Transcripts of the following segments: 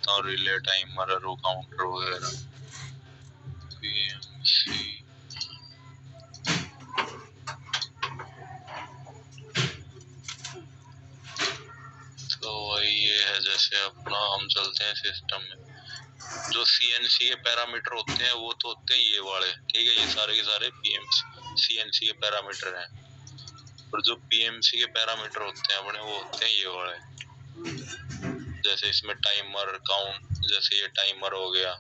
सकता हूँ relay timer, रो counter वगैरह। पीएमसी तो वही ये है। जैसे अपना हम चलते हैं सिस्टम में, जो सीएनसी के पैरामीटर होते हैं वो तो होते हैं ये वाले, ठीक है। ये सारे के सारे पीएमसी सीएनसी के पैरामीटर हैं, और जो पीएमसी के पैरामीटर होते हैं अपने वो होते हैं ये वाले। जैसे इसमें टाइमर काउंट, जैसे ये टाइमर हो गया,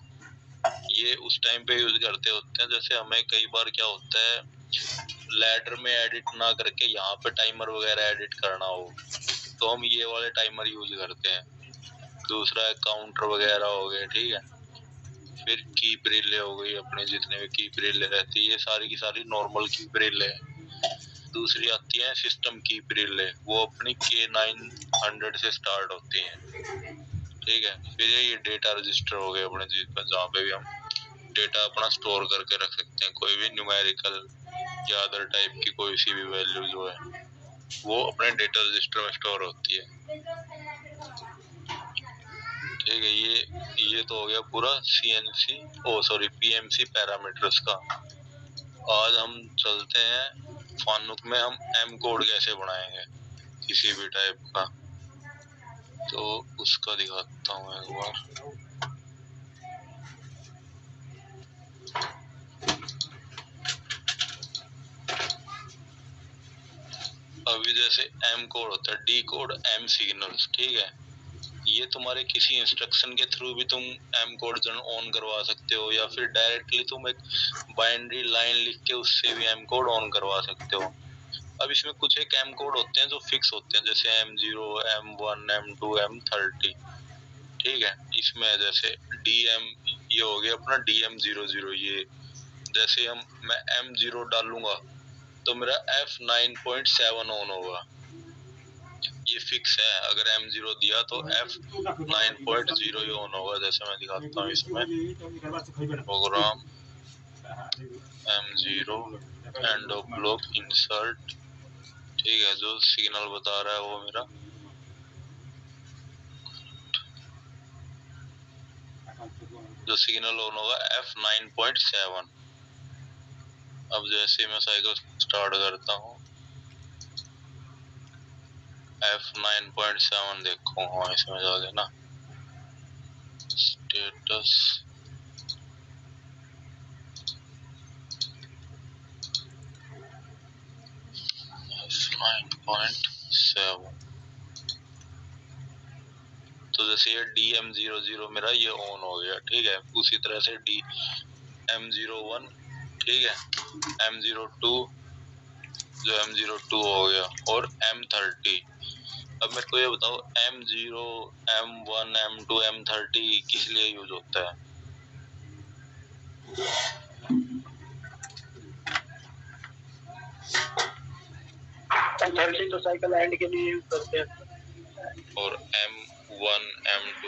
ये उस टाइम पे यूज करते होते हैं जैसे हमें कई बार क्या होता है लैडर में एडिट ना करके यहाँ पे टाइमर वगैरह एडिट करना हो, तो हम ये वाले टाइमर यूज करते हैं। दूसरा काउंटर वगैरह हो गए, ठीक है। फिर कीप रिले हो गई, अपने जितने भी कीप रिले रहती है ये सारी की सारी नॉर्मल कीप रिले। दूसरी आती है सिस्टम कीप रिले, वो अपनी K900 से स्टार्ट होती है, ठीक है। फिर ये डेटा रजिस्टर हो गए अपने जहाँ पे भी हम डेटा अपना स्टोर करके रख सकते हैं, कोई भी न्यूमेरिकल या अदर टाइप की कोई सी भी वैल्यू जो है वो अपने डेटा रजिस्टर में स्टोर होती है, ठीक है। ये तो हो गया पूरा सीएनसी पीएमसी पैरामीटर्स का। आज हम चलते हैं फानुक में, हम एम कोड कैसे बनाएंगे किसी भी टाइप का, तो उसका दिखाता हूँ एक बार। अभी जैसे एम कोड होता है, डी कोड एम सिग्नल्स, ठीक है। ये तुम्हारे किसी इंस्ट्रक्शन के थ्रू भी तुम एम कोड ऑन करवा सकते हो, या फिर डायरेक्टली तुम एक बाइनरी लाइन लिख के उससे भी एम कोड ऑन करवा सकते हो। अब इसमें कुछ एक एम कोड होते हैं जो फिक्स होते हैं, जैसे M0, M1, M2, M30, ठीक है। इसमें जैसे DM, ये हो गया अपना DM00, ये जैसे मैं M0 डालूंगा तो मेरा F9.7 ऑन होगा, ये फिक्स है। अगर M0 दिया तो F9.0 ही ऑन होगा। जैसे मैं दिखाता हूँ इसमें program M0 end of block insert, ठीक है। जो सिग्नल बता रहा है वो मेरा जो सिग्नल ऑन होगा F9.7। अब जैसे मैं साइकिल स्टार्ट करता हूँ F9.7 देखो, हाँ इसमें जाके ना स्टेटस F9.7, तो जैसे ये DM00 मेरा ये ऑन हो गया, ठीक है। उसी तरह से M01, ठीक है, M02, जो M02 हो गया, और M30। अब मेरे को ये बताओ M0, M1, M2, M30 किस लिए यूज होता है? M30 तो साइकिल एंड के लिए यूज करते हैं, और M1, M2,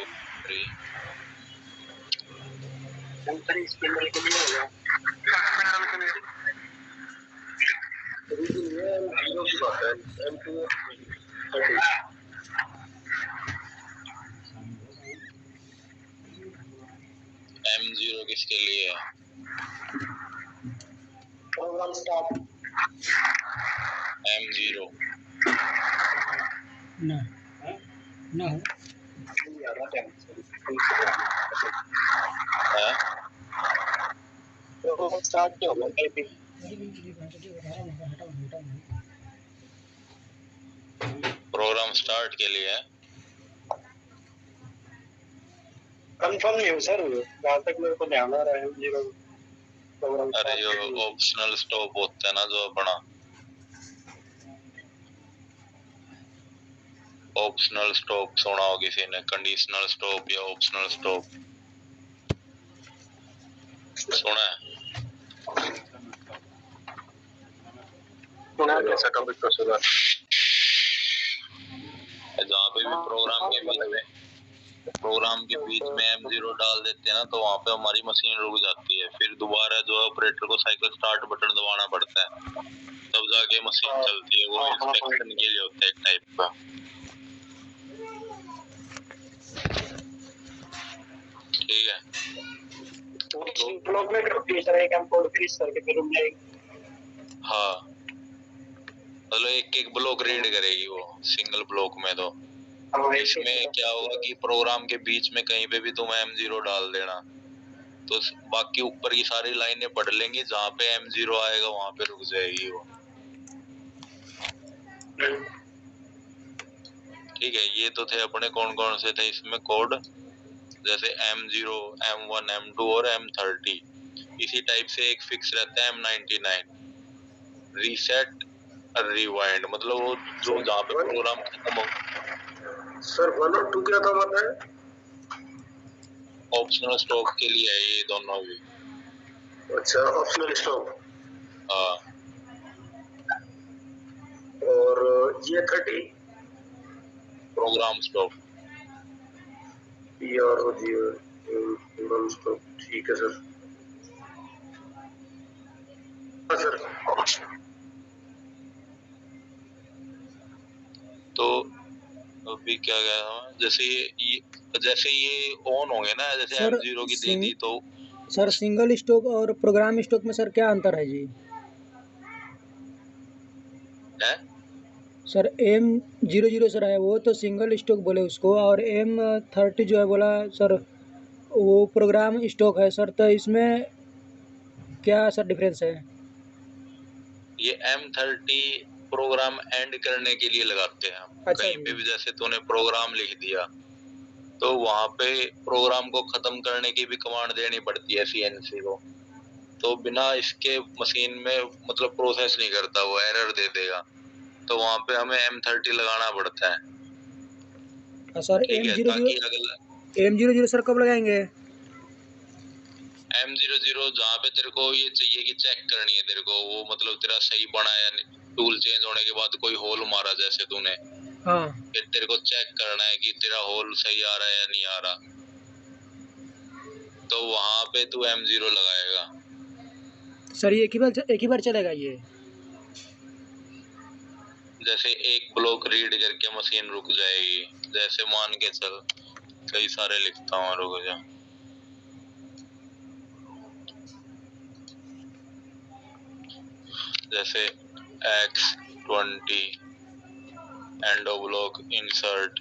M3 स्पिंडल के लिए हो गया, स्पिंडल के लिए M0 की बात है, M2 M0 किसके लिए है? Programme start. M0 ना ना प्रोग्राम स्टार्ट क्या होगा? प्रोग्राम स्टार्ट के लिए है। कंफर्म नहीं हो सर, जहाँ तक मेरे को ध्यान आ रहा है M0 प्रोग्राम। अरे जो ऑप्शनल स्टॉप होता है ना, जो अपना ऑप्शनल स्टॉप सुना हो किसी ने, कंडीशनल स्टॉप या ऑप्शनल स्टॉप सुना है? सुना कैसा टॉपिक तो सुना। जहाँ पे भी प्रोग्राम के बीच में M0 डाल देते हैं ना, तो वहाँ पे हमारी मशीन रुक जाती है। फिर दोबारा जो ऑपरेटर को साइकिल स्टार्ट बटन दबाना पड़ता है, तब जाके मशीन चलती है। वो इंस्पेक्शन के लिए होता है एक टाइप का। ठीक है। तो ब्लॉक में करती है सर, एक हम कोड फिनिश करके फिर रुक जाएगी। हाँ, मतलब एक एक ब्लॉक रीड करेगी वो सिंगल ब्लॉक में। तो इसमें क्या होगा कि प्रोग्राम के बीच में कहीं पे भी तुम M0 डाल देना तो बाकी ऊपर की सारी लाइनें पढ़ लेंगी, जहाँ पे M0 आएगा वहां पे रुक जाएगी वो। ठीक है, ये तो थे अपने कौन कौन से थे इसमें कोड, जैसे M0, M1, M2 और M30। इसी टाइप से एक फिक्स रहता है M99, रीसेट रिवाइंड, मतलब वो जो जहाँ पे प्रोग्राम खत्म हो। सर 1 और 2 क्या था बताया? ऑप्शनल स्टॉप के लिए है ये दोनों भी। अच्छा, ऑप्शनल स्टॉप। हाँ, और ये 30 प्रोग्राम स्टॉप। प्रोग्राम स्टॉप, ठीक है सर। हाँ सर। तो अभी क्या गया, जैसे ये ऑन होंगे ना, जैसे M0 की दे दी तो। सर सिंगल स्टॉक और प्रोग्राम स्टॉक में सर क्या अंतर है जी? है? सर M00 सर है वो तो सिंगल स्टॉक बोले उसको, और M30 जो है बोला सर वो प्रोग्राम स्टॉक है सर। तो इसमें क्या सर डिफरेंस है? ये M30 प्रोग्राम एंड करने के लिए लगाते हैं हम। अच्छा कहीं पे भी जैसे तूने प्रोग्राम लिख दिया तो वहां पे प्रोग्राम को खत्म करने की भी कमांड देनी पड़ती है CNC को। तो बिना इसके मशीन में मतलब प्रोसेस नहीं करता, वो एरर दे देगा। तो वहां पे हमें M30 लगाना पड़ता है। सर ठीक है, ताकि अगला M00 सर कब लगाएंगे? M00 जहाँ पे तेरे को ये चाहिए कि चेक करनी है तेरे को, वो मतलब तेरा सही बना या नहीं। टूल चेंज होने के बाद कोई होल मारा जैसे तूने, हाँ, फिर तेरे को चेक करना है कि तेरा होल सही आ रहा है या नहीं आ रहा, तो वहां पे तू M0 लगाएगा। सर ये एक ही बार चलेगा ये? जैसे एक ब्लॉक रीड करके मशीन रुक जाएगी, जैसे मान के चल, कई सारे लिखता हूँ, रुक जा। जैसे X20 एंडो ब्लॉक इंसर्ट,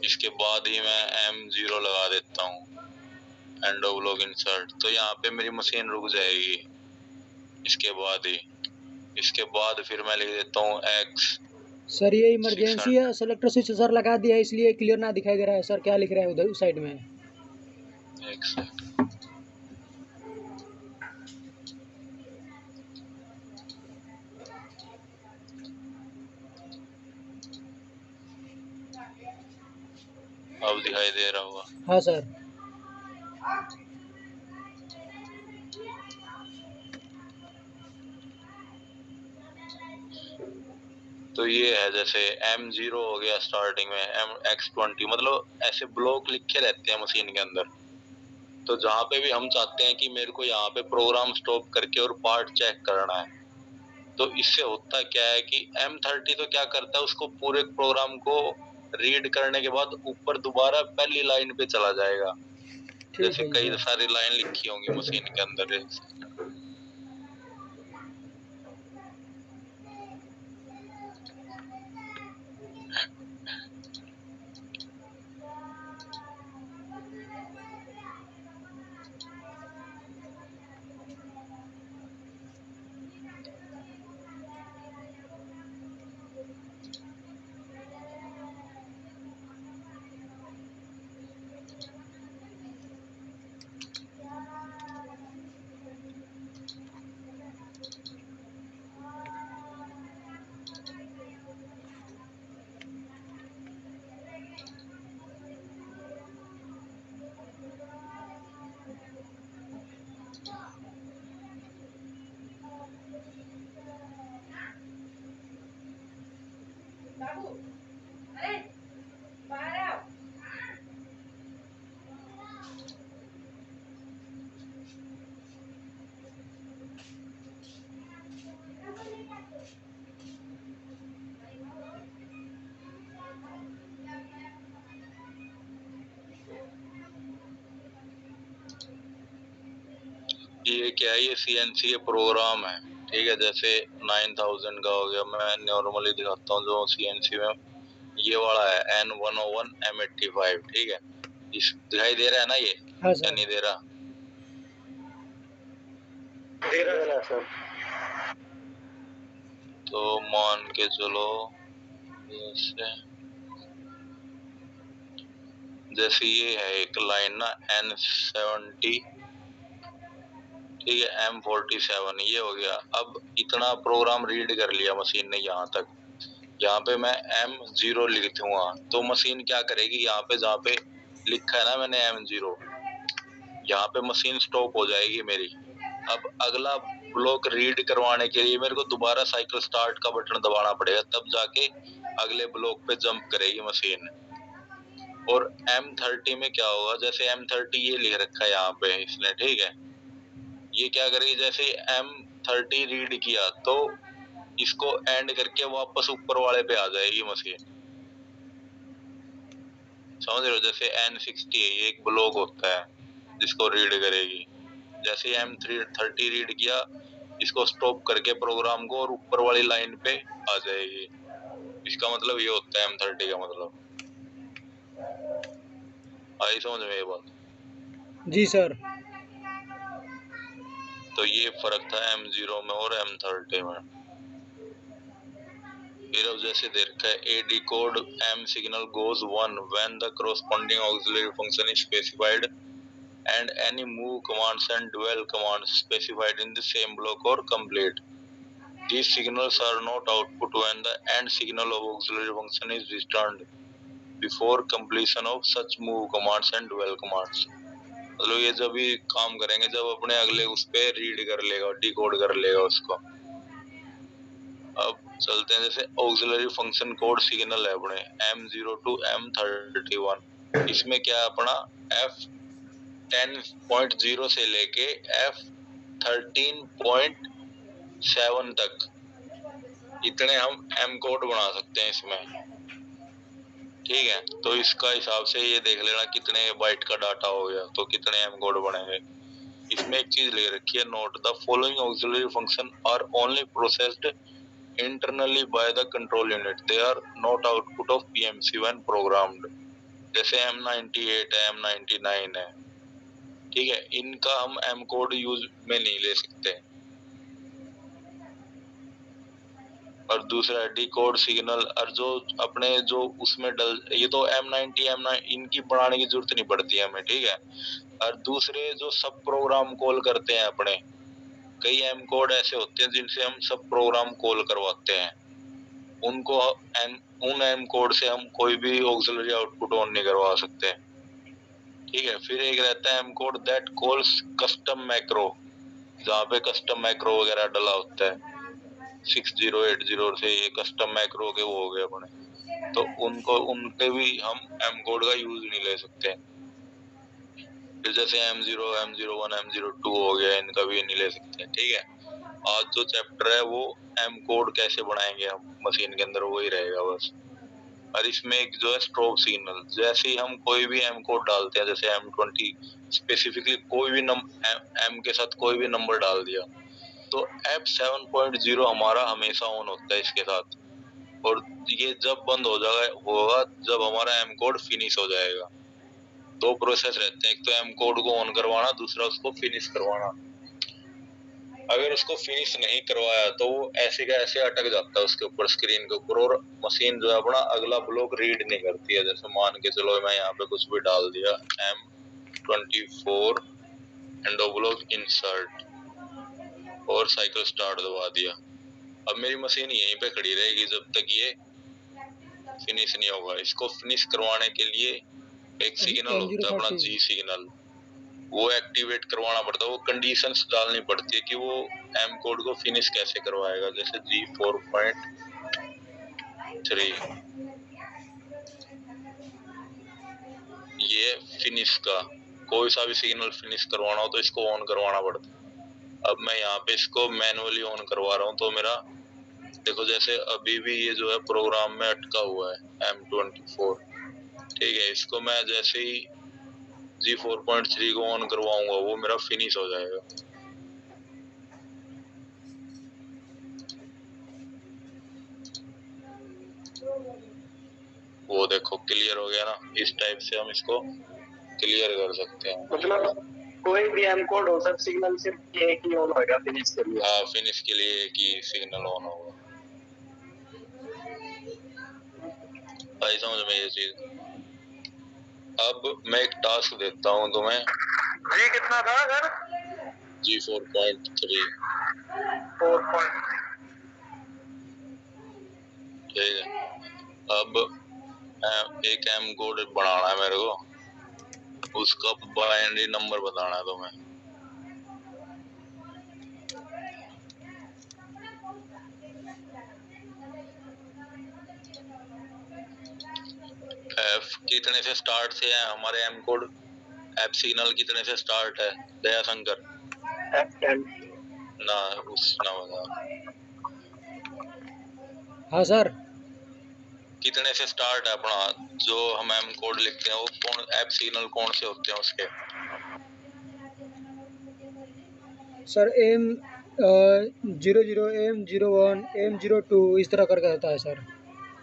इसके बाद ही मैं M0 लगा देता हूँ, एंडो ब्लॉक इंसर्ट। तो यहाँ पे मेरी मशीन रुक जाएगी। इसके बाद फिर मैं लिख देता हूँ X। सर ये इमरजेंसी सेलेक्टर स्विच सर लगा दिया है इसलिए क्लियर ना दिखाई दे रहा है सर, क्या लिख रहा है उधर उस साइड में? एक सेकंड। अब दिखाई दे रहा होगा? हाँ सर। तो ये है, जैसे M0 हो गया स्टार्टिंग में, X20, मतलब ऐसे ब्लॉक लिखे रहते हैं मशीन के अंदर। तो जहाँ पे भी हम चाहते हैं कि मेरे को यहाँ पे प्रोग्राम स्टॉप करके और पार्ट चेक करना है, तो इससे होता क्या है कि M30 तो क्या करता है, उसको पूरे प्रोग्राम को रीड करने के बाद ऊपर दोबारा पहली लाइन पे चला जाएगा। जैसे कई सारी लाइन लिखी होंगी मशीन के अंदर। ये क्या है, ये CNC प्रोग्राम है, ठीक है। जैसे 9000 का हो गया, मैं नॉर्मली दिखाता हूँ जो CNC में ये वाला है N101 M85, ठीक है। इस दिखाई दे रहा है ना ये? हाँ या सर। नहीं दे रहा? दे रहा है सर। तो मान के चलो जैसे ये है एक लाइन ना N70, ठीक है, M47 ये हो गया। अब इतना प्रोग्राम रीड कर लिया मशीन ने यहाँ तक। यहाँ पे मैं M0 लिख दूंगा तो मशीन क्या करेगी, यहाँ पे जहाँ पे लिखा है ना मैंने M0, यहाँ पे मशीन स्टॉप हो जाएगी मेरी। अब अगला ब्लॉक रीड करवाने के लिए मेरे को दोबारा साइकिल स्टार्ट का बटन दबाना पड़ेगा, तब जाके अगले ब्लॉक पे जंप करेगी मशीन। और M30 में क्या होगा, जैसे M30 ये लिख रखा है यहाँ पे इसने, ठीक है। ये क्या करेगी, जैसे M30 रीड किया तो इसको एंड करके वापस ऊपर वाले पे आ जाएगी मशीन, समझ रहे हो। जैसे N60 है, एक ब्लॉक होता है जिसको रीड करेगी। जैसे M30 रीड किया, इसको स्टॉप करके प्रोग्राम को और ऊपर वाली लाइन पे आ जाएगी। इसका मतलब ये होता है M30 का मतलब। आई समझ में ये बात? जी सर। तो ये फर्क था M0 में और M30 में। फिर अब जैसे दे रखा है A decode M signal goes 1 when the corresponding auxiliary function is specified and any move commands and dwell commands specified in the same block or complete. These signals are not output when the end signal of auxiliary function is returned before completion of such move commands and dwell commands. मतलब ये जब भी काम करेंगे जब अपने अगले उस पे रीड कर लेगा, डिकोड कर लेगा उसको। अब चलते हैं, जैसे ऑक्सिलरी फंक्शन कोड सिग्नल है अपने M0 to M31। इसमें क्या है अपना F10.0 से लेके F13.7 तक इतने हम M कोड बना सकते हैं इसमें, ठीक है। तो इसका हिसाब से ये देख लेना कितने बाइट का डाटा हो गया तो कितने M कोड बनेंगे। इसमें एक चीज ले रखी है note, the following auxiliary function are only processed internally by the control unit, they are not output of PMC when programmed। जैसे M98 है, M99 है, ठीक है, इनका हम M कोड यूज में नहीं ले सकते। और दूसरा डिकोड सिग्नल, और जो अपने जो उसमें डल, ये तो M90 M9 इनकी बनाने की जरूरत नहीं पड़ती है हमें, ठीक है। और दूसरे जो सब प्रोग्राम कॉल करते हैं अपने, कई M कोड ऐसे होते हैं जिनसे हम सब प्रोग्राम कॉल करवाते हैं, उनको उन M कोड से हम कोई भी ऑक्सिलरी आउटपुट ऑन नहीं करवा सकते, ठीक है। फिर एक रहता है M code that calls custom macro, जहाँ पे कस्टम मैक्रो वगैरह डला होता है। 6080 से ये कस्टम मैक्रो के वो हो गए अपने, तो उनको उनके भी हम M कोड का यूज नहीं ले सकते। फिर जैसे M0 M01 M02 हो गया, इनका भी नहीं ले सकते, ठीक है। आज जो चैप्टर है वो M कोड कैसे बनाएंगे हम मशीन के अंदर, वही रहेगा बस। और इसमें एक जो है स्ट्रोब सिग्नल, जैसे ही हम कोई भी M कोड डालते हैं, जैसे M20 स्पेसिफिकली कोई भी M के साथ कोई भी नंबर डाल दिया तो F7.0 हमारा हमेशा ऑन होता है इसके साथ। और ये जब बंद हो जाएगा होगा जब हमारा M कोड फिनिश हो जाएगा। दो प्रोसेस रहते हैं, एक तो M कोड को ऑन करवाना, दूसरा उसको फिनिश करवाना। अगर उसको फिनिश नहीं करवाया तो वो ऐसे का ऐसे अटक जाता है उसके ऊपर, स्क्रीन के ऊपर, और मशीन जो है अपना अगला ब्लॉक रीड नहीं करती है। जैसे मान के चलो मैं यहाँ पे कुछ भी डाल दिया M24 एंडो ब्लॉक इंसर्ट और साइकिल स्टार्ट दबा दिया, अब मेरी मशीन यहीं पे खड़ी रहेगी जब तक ये फिनिश नहीं होगा। इसको फिनिश करवाने के लिए एक सिग्नल होता है अपना G सिग्नल, वो एक्टिवेट करवाना पड़ता है। वो कंडीशंस डालनी पड़ती है कि वो M कोड को फिनिश कैसे करवाएगा। जैसे G4.3 ये फिनिश का कोई सा भी सिग्नल फिनिश करवाना हो तो इसको ऑन करवाना पड़ता है। अब मैं यहाँ पे इसको मैनुअली ऑन करवा रहा हूँ तो मेरा देखो, जैसे अभी भी ये जो है प्रोग्राम में अटका हुआ है M24, ठीक है। इसको मैं जैसे ही G4.3 को ऑन करवाऊंगा वो मेरा फिनिश हो जाएगा। वो देखो क्लियर हो गया ना। इस टाइप से हम इसको क्लियर कर सकते हैं। मतलब कोई भी एम कोड हो, सब सिग्नल सिर्फ एक ही ऑन होगा फिनिश के लिए। हाँ, फिनिश के लिए एक ही सिग्नल ऑन होगा। भाई समझ में ये चीज। अब मैं एक टास्क देता हूँ तुम्हें। जी कितना था सर? जी 4.3। 4.3। ठीक है। अब एक एम कोड बनाना है मेरे को, उसका बाइनरी नंबर बताना है तुम्हें। एफ कितने से स्टार्ट से है हमारे एम कोड? एफ सिग्नल कितने से स्टार्ट है दया शंकर? F10। ना उस ना बता। हाँ सर। कितने से स्टार्ट है अपना जो हम एम कोड लिखते हैं, वो कौन एफ सिग्नल कौन से होते हैं उसके? सर M00, M01, M02 इस तरह करके होता है सर।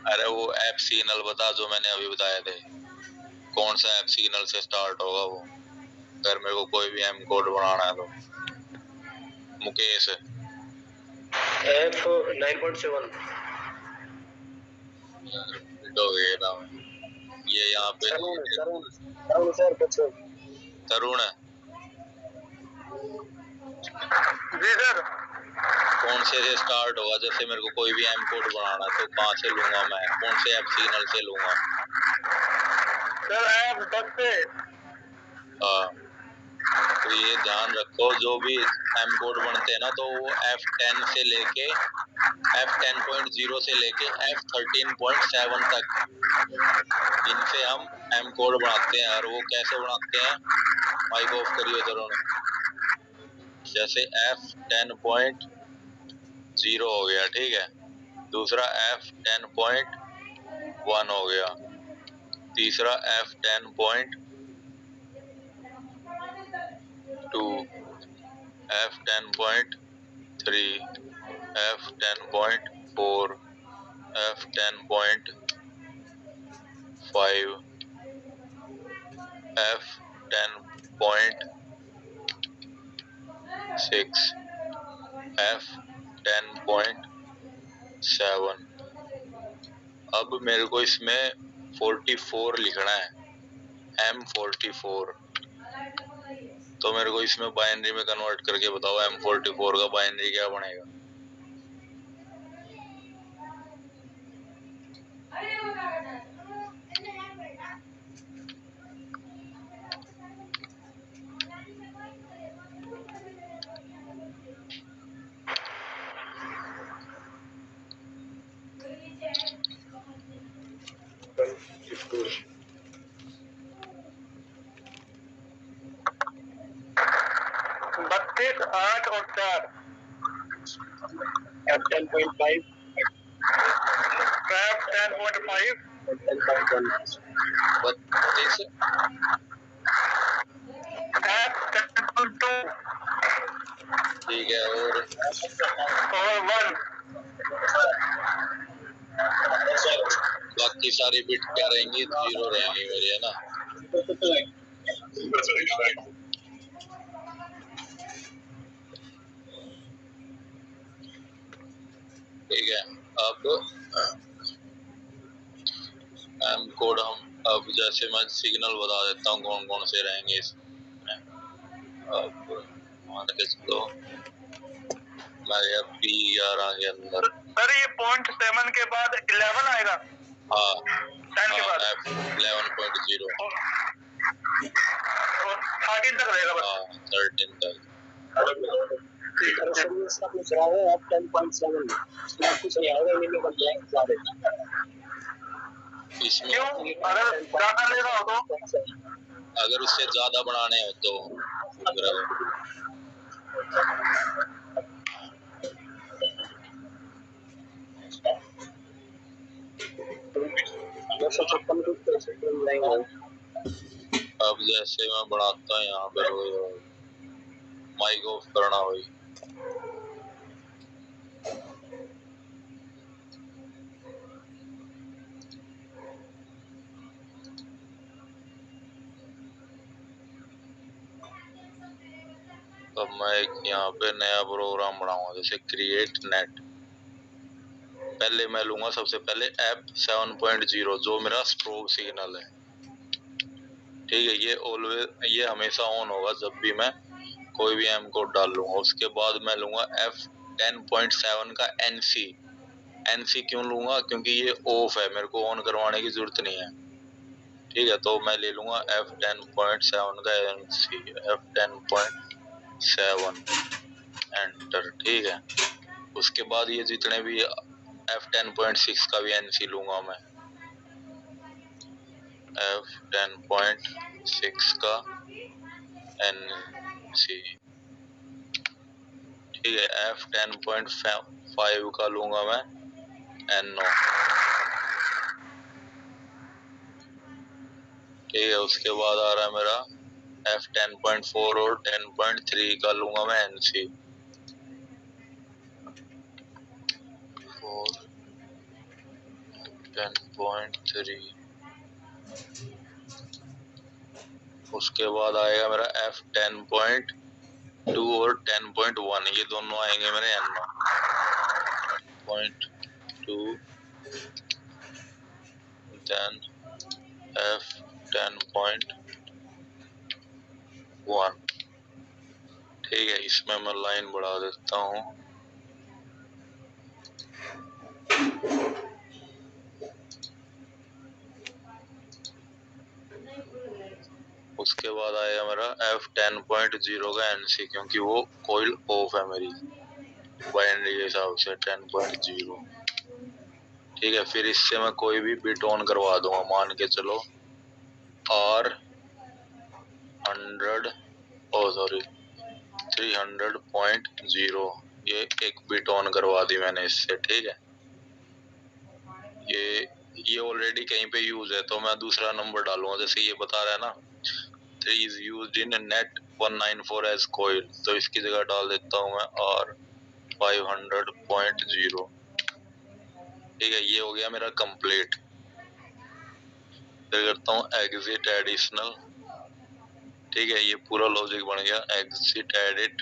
अरे वो एफ सिग्नल बता जो मैंने अभी बताए थे, कौन सा एफ सिग्नल से स्टार्ट होगा वो, अगर मेरे को कोई भी एम कोड बनाना है तो। मुकेश F9.7। हो गया ना। ये यहाँ पे तरुण सर कुछ। तरुण है। जी सर। कौन से स्टार्ट होगा? जैसे मेरे को कोई भी एम कोड बनाना है तो कहाँ से लूंगा मैं, कौन से एफ सिग्नल से लूंगा? सर F10 से। हाँ, तो ये ध्यान रखो जो भी एम कोड बनते हैं ना, तो वो F10 से लेके F10.0 से लेके F13.7 तक, इनसे हम एम कोड बनाते हैं। और वो कैसे बनाते हैं? माइक ऑफ करिए तरुण। जैसे F10.0 हो गया, ठीक है, दूसरा F10.1 हो गया, तीसरा F10.2, F10.3, F10.4, F10.5, F10.6, F10.7। अब मेरे को इसमें 44 लिखना है, M44। तो मेरे को इसमें बाइनरी में कन्वर्ट करके बताओ M44 का बाइनरी क्या बनेगा? बत्तीस, 8 और 4। F10.5, F10.5, F10.1, 32, F10.2 ठीक है, और 1। बाकी सारी बिट क्या रहेंगी? 0 रहेंगी मेरी, है ना? ठीक है। अब एम कोड हम, अब जैसे मैं सिग्नल बता देता हूँ कौन कौन से रहेंगे इसमें। अब मान के चलो मैं P11 के अंदर। सर ये 0.7 के बाद 11 आएगा। हाँ, 10 के बाद F11.0 और 13 तक रहेगा बस। हाँ, 13 तक। कुछ रहा है आप 10.7 कुछ नहीं आएगा, इन्हीं बन जाएगा। इसमें क्यों? अगर ज्यादा लेना हो तो अगर उससे ज्यादा बनाने हो तो अब जैसे मैं बनाता हूँ यहाँ पे माइक ऑफ करना हुई। अब मैं एक यहाँ पे नया प्रोग्राम बनाऊंगा, जैसे क्रिएट नेट। पहले मैं लूंगा सबसे पहले ऐप 7.0 जो मेरा स्ट्रोब सिग्नल है, ठीक है। ये हमेशा ऑन होगा जब भी मैं कोई भी एम कोड डाल लूंगा। उसके बाद मैं लूंगा F10.7 का NC क्यों लूंगा? क्योंकि ये ऑफ है, मेरे को ऑन करवाने की जरूरत नहीं है, ठीक है। तो मैं ले लूंगा F10.7 का NC, F10.7 एंटर, ठीक है। उसके बाद ये जितने भी F10.6 का भी NC लूंगा मैं, F10.6 का NC, ठीक है। F10.5 का लूंगा मैं NO, ठीक है। उसके बाद आ रहा है मेरा F10.4 और 10.3 का लूंगा मैं NC, 4 10.3। उसके बाद आएगा मेरा F10.2 और 10.1, ये दोनों आएंगे मेरे NO, 0.2 देन F10.1, ठीक है। इसमें मैं लाइन बढ़ा देता हूँ। उसके बाद आएगा मेरा F10.0 का NC, क्योंकि वो कॉइल ऑफ है मेरी बाइनरी के हिसाब से 10.0, ठीक है। फिर इससे मैं कोई भी बिट ऑन करवा दूंगा, मान के चलो R100 300.0, ये एक बिट ऑन करवा दी मैंने इससे, ठीक है। ये ऑलरेडी कहीं पे यूज है, तो मैं दूसरा नंबर डालूंगा। जैसे ये बता रहा है ना 3 is used in net 194 as coil, तो इसकी जगह डाल देता हूँ मैं R500.0, ठीक है। ये हो गया मेरा कंप्लीट। फिर करता हूँ एग्जिट एडिशनल, ठीक है। ये पूरा लॉजिक बन गया, एग्जिट एडिट,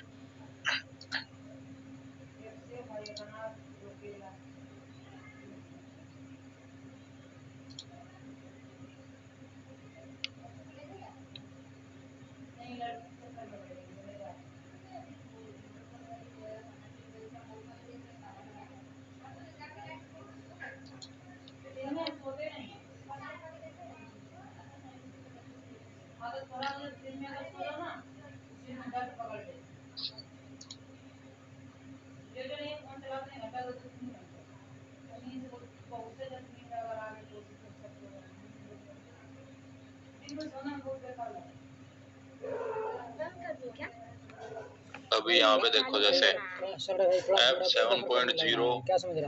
अभी यहाँ पे देखो, जैसे F7.0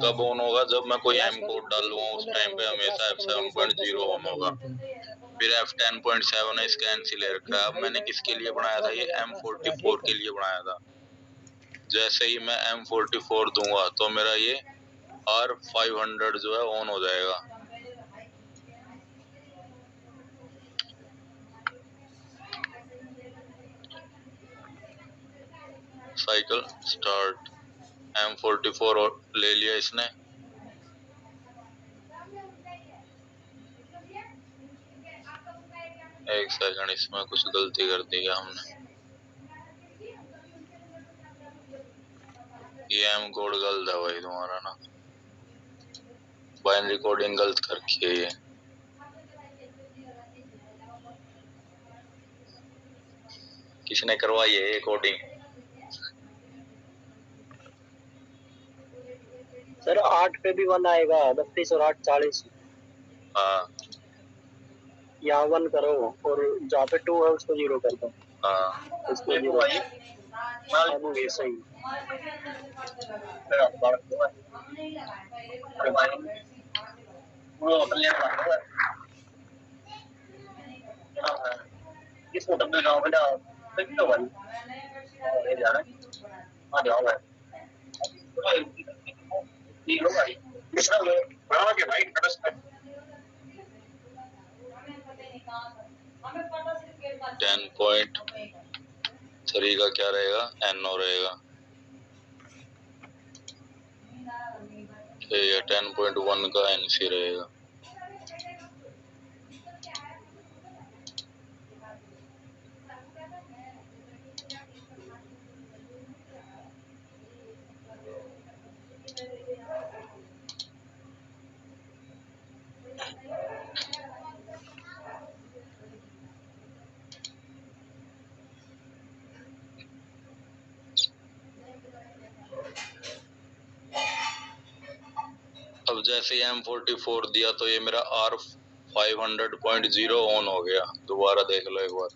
कब ऑन होगा? जब मैं कोई एम कोड डाल लूंगा, उस टाइम पे हमेशा F7.0 ऑन होगा। फिर F10.7 है, इसका NC ले रखा है। अब मैंने किसके लिए बनाया था? ये M44 के लिए बनाया था। जैसे ही मैं M44 दूंगा तो मेरा ये R500 जो है ऑन हो जाएगा। साइकिल स्टार्ट, M44 ले लिया इसने। एक सेकंड, इसमें कुछ गलती कर दी है हमने। ये एम कोड गलत है भाई तुम्हारा ना, बाइनरी कोडिंग गलत कर रखी है ये। किसने करवाई है ये कोडिंग? सर 8 पे भी 1 आएगा, 32 और 8 40। हाँ यहाँ 1 करो और जहाँ पे 2 है उसको 0 कर दो। हाँ, इसको 0 अब वैसे ही। इसको डब्ल्यू जाओ बेटा, कितना वाली ले जा रहा है, आ जाओ भाई, ठीक हो भाई, किसका बड़ा के भाई कटस 10.3 3 का क्या रहेगा, NO रहेगा। ठीक है, 10.1 का NC रहेगा। अब जैसे M44 दिया तो ये मेरा R500.0 ऑन हो गया। दोबारा देख लो एक बार,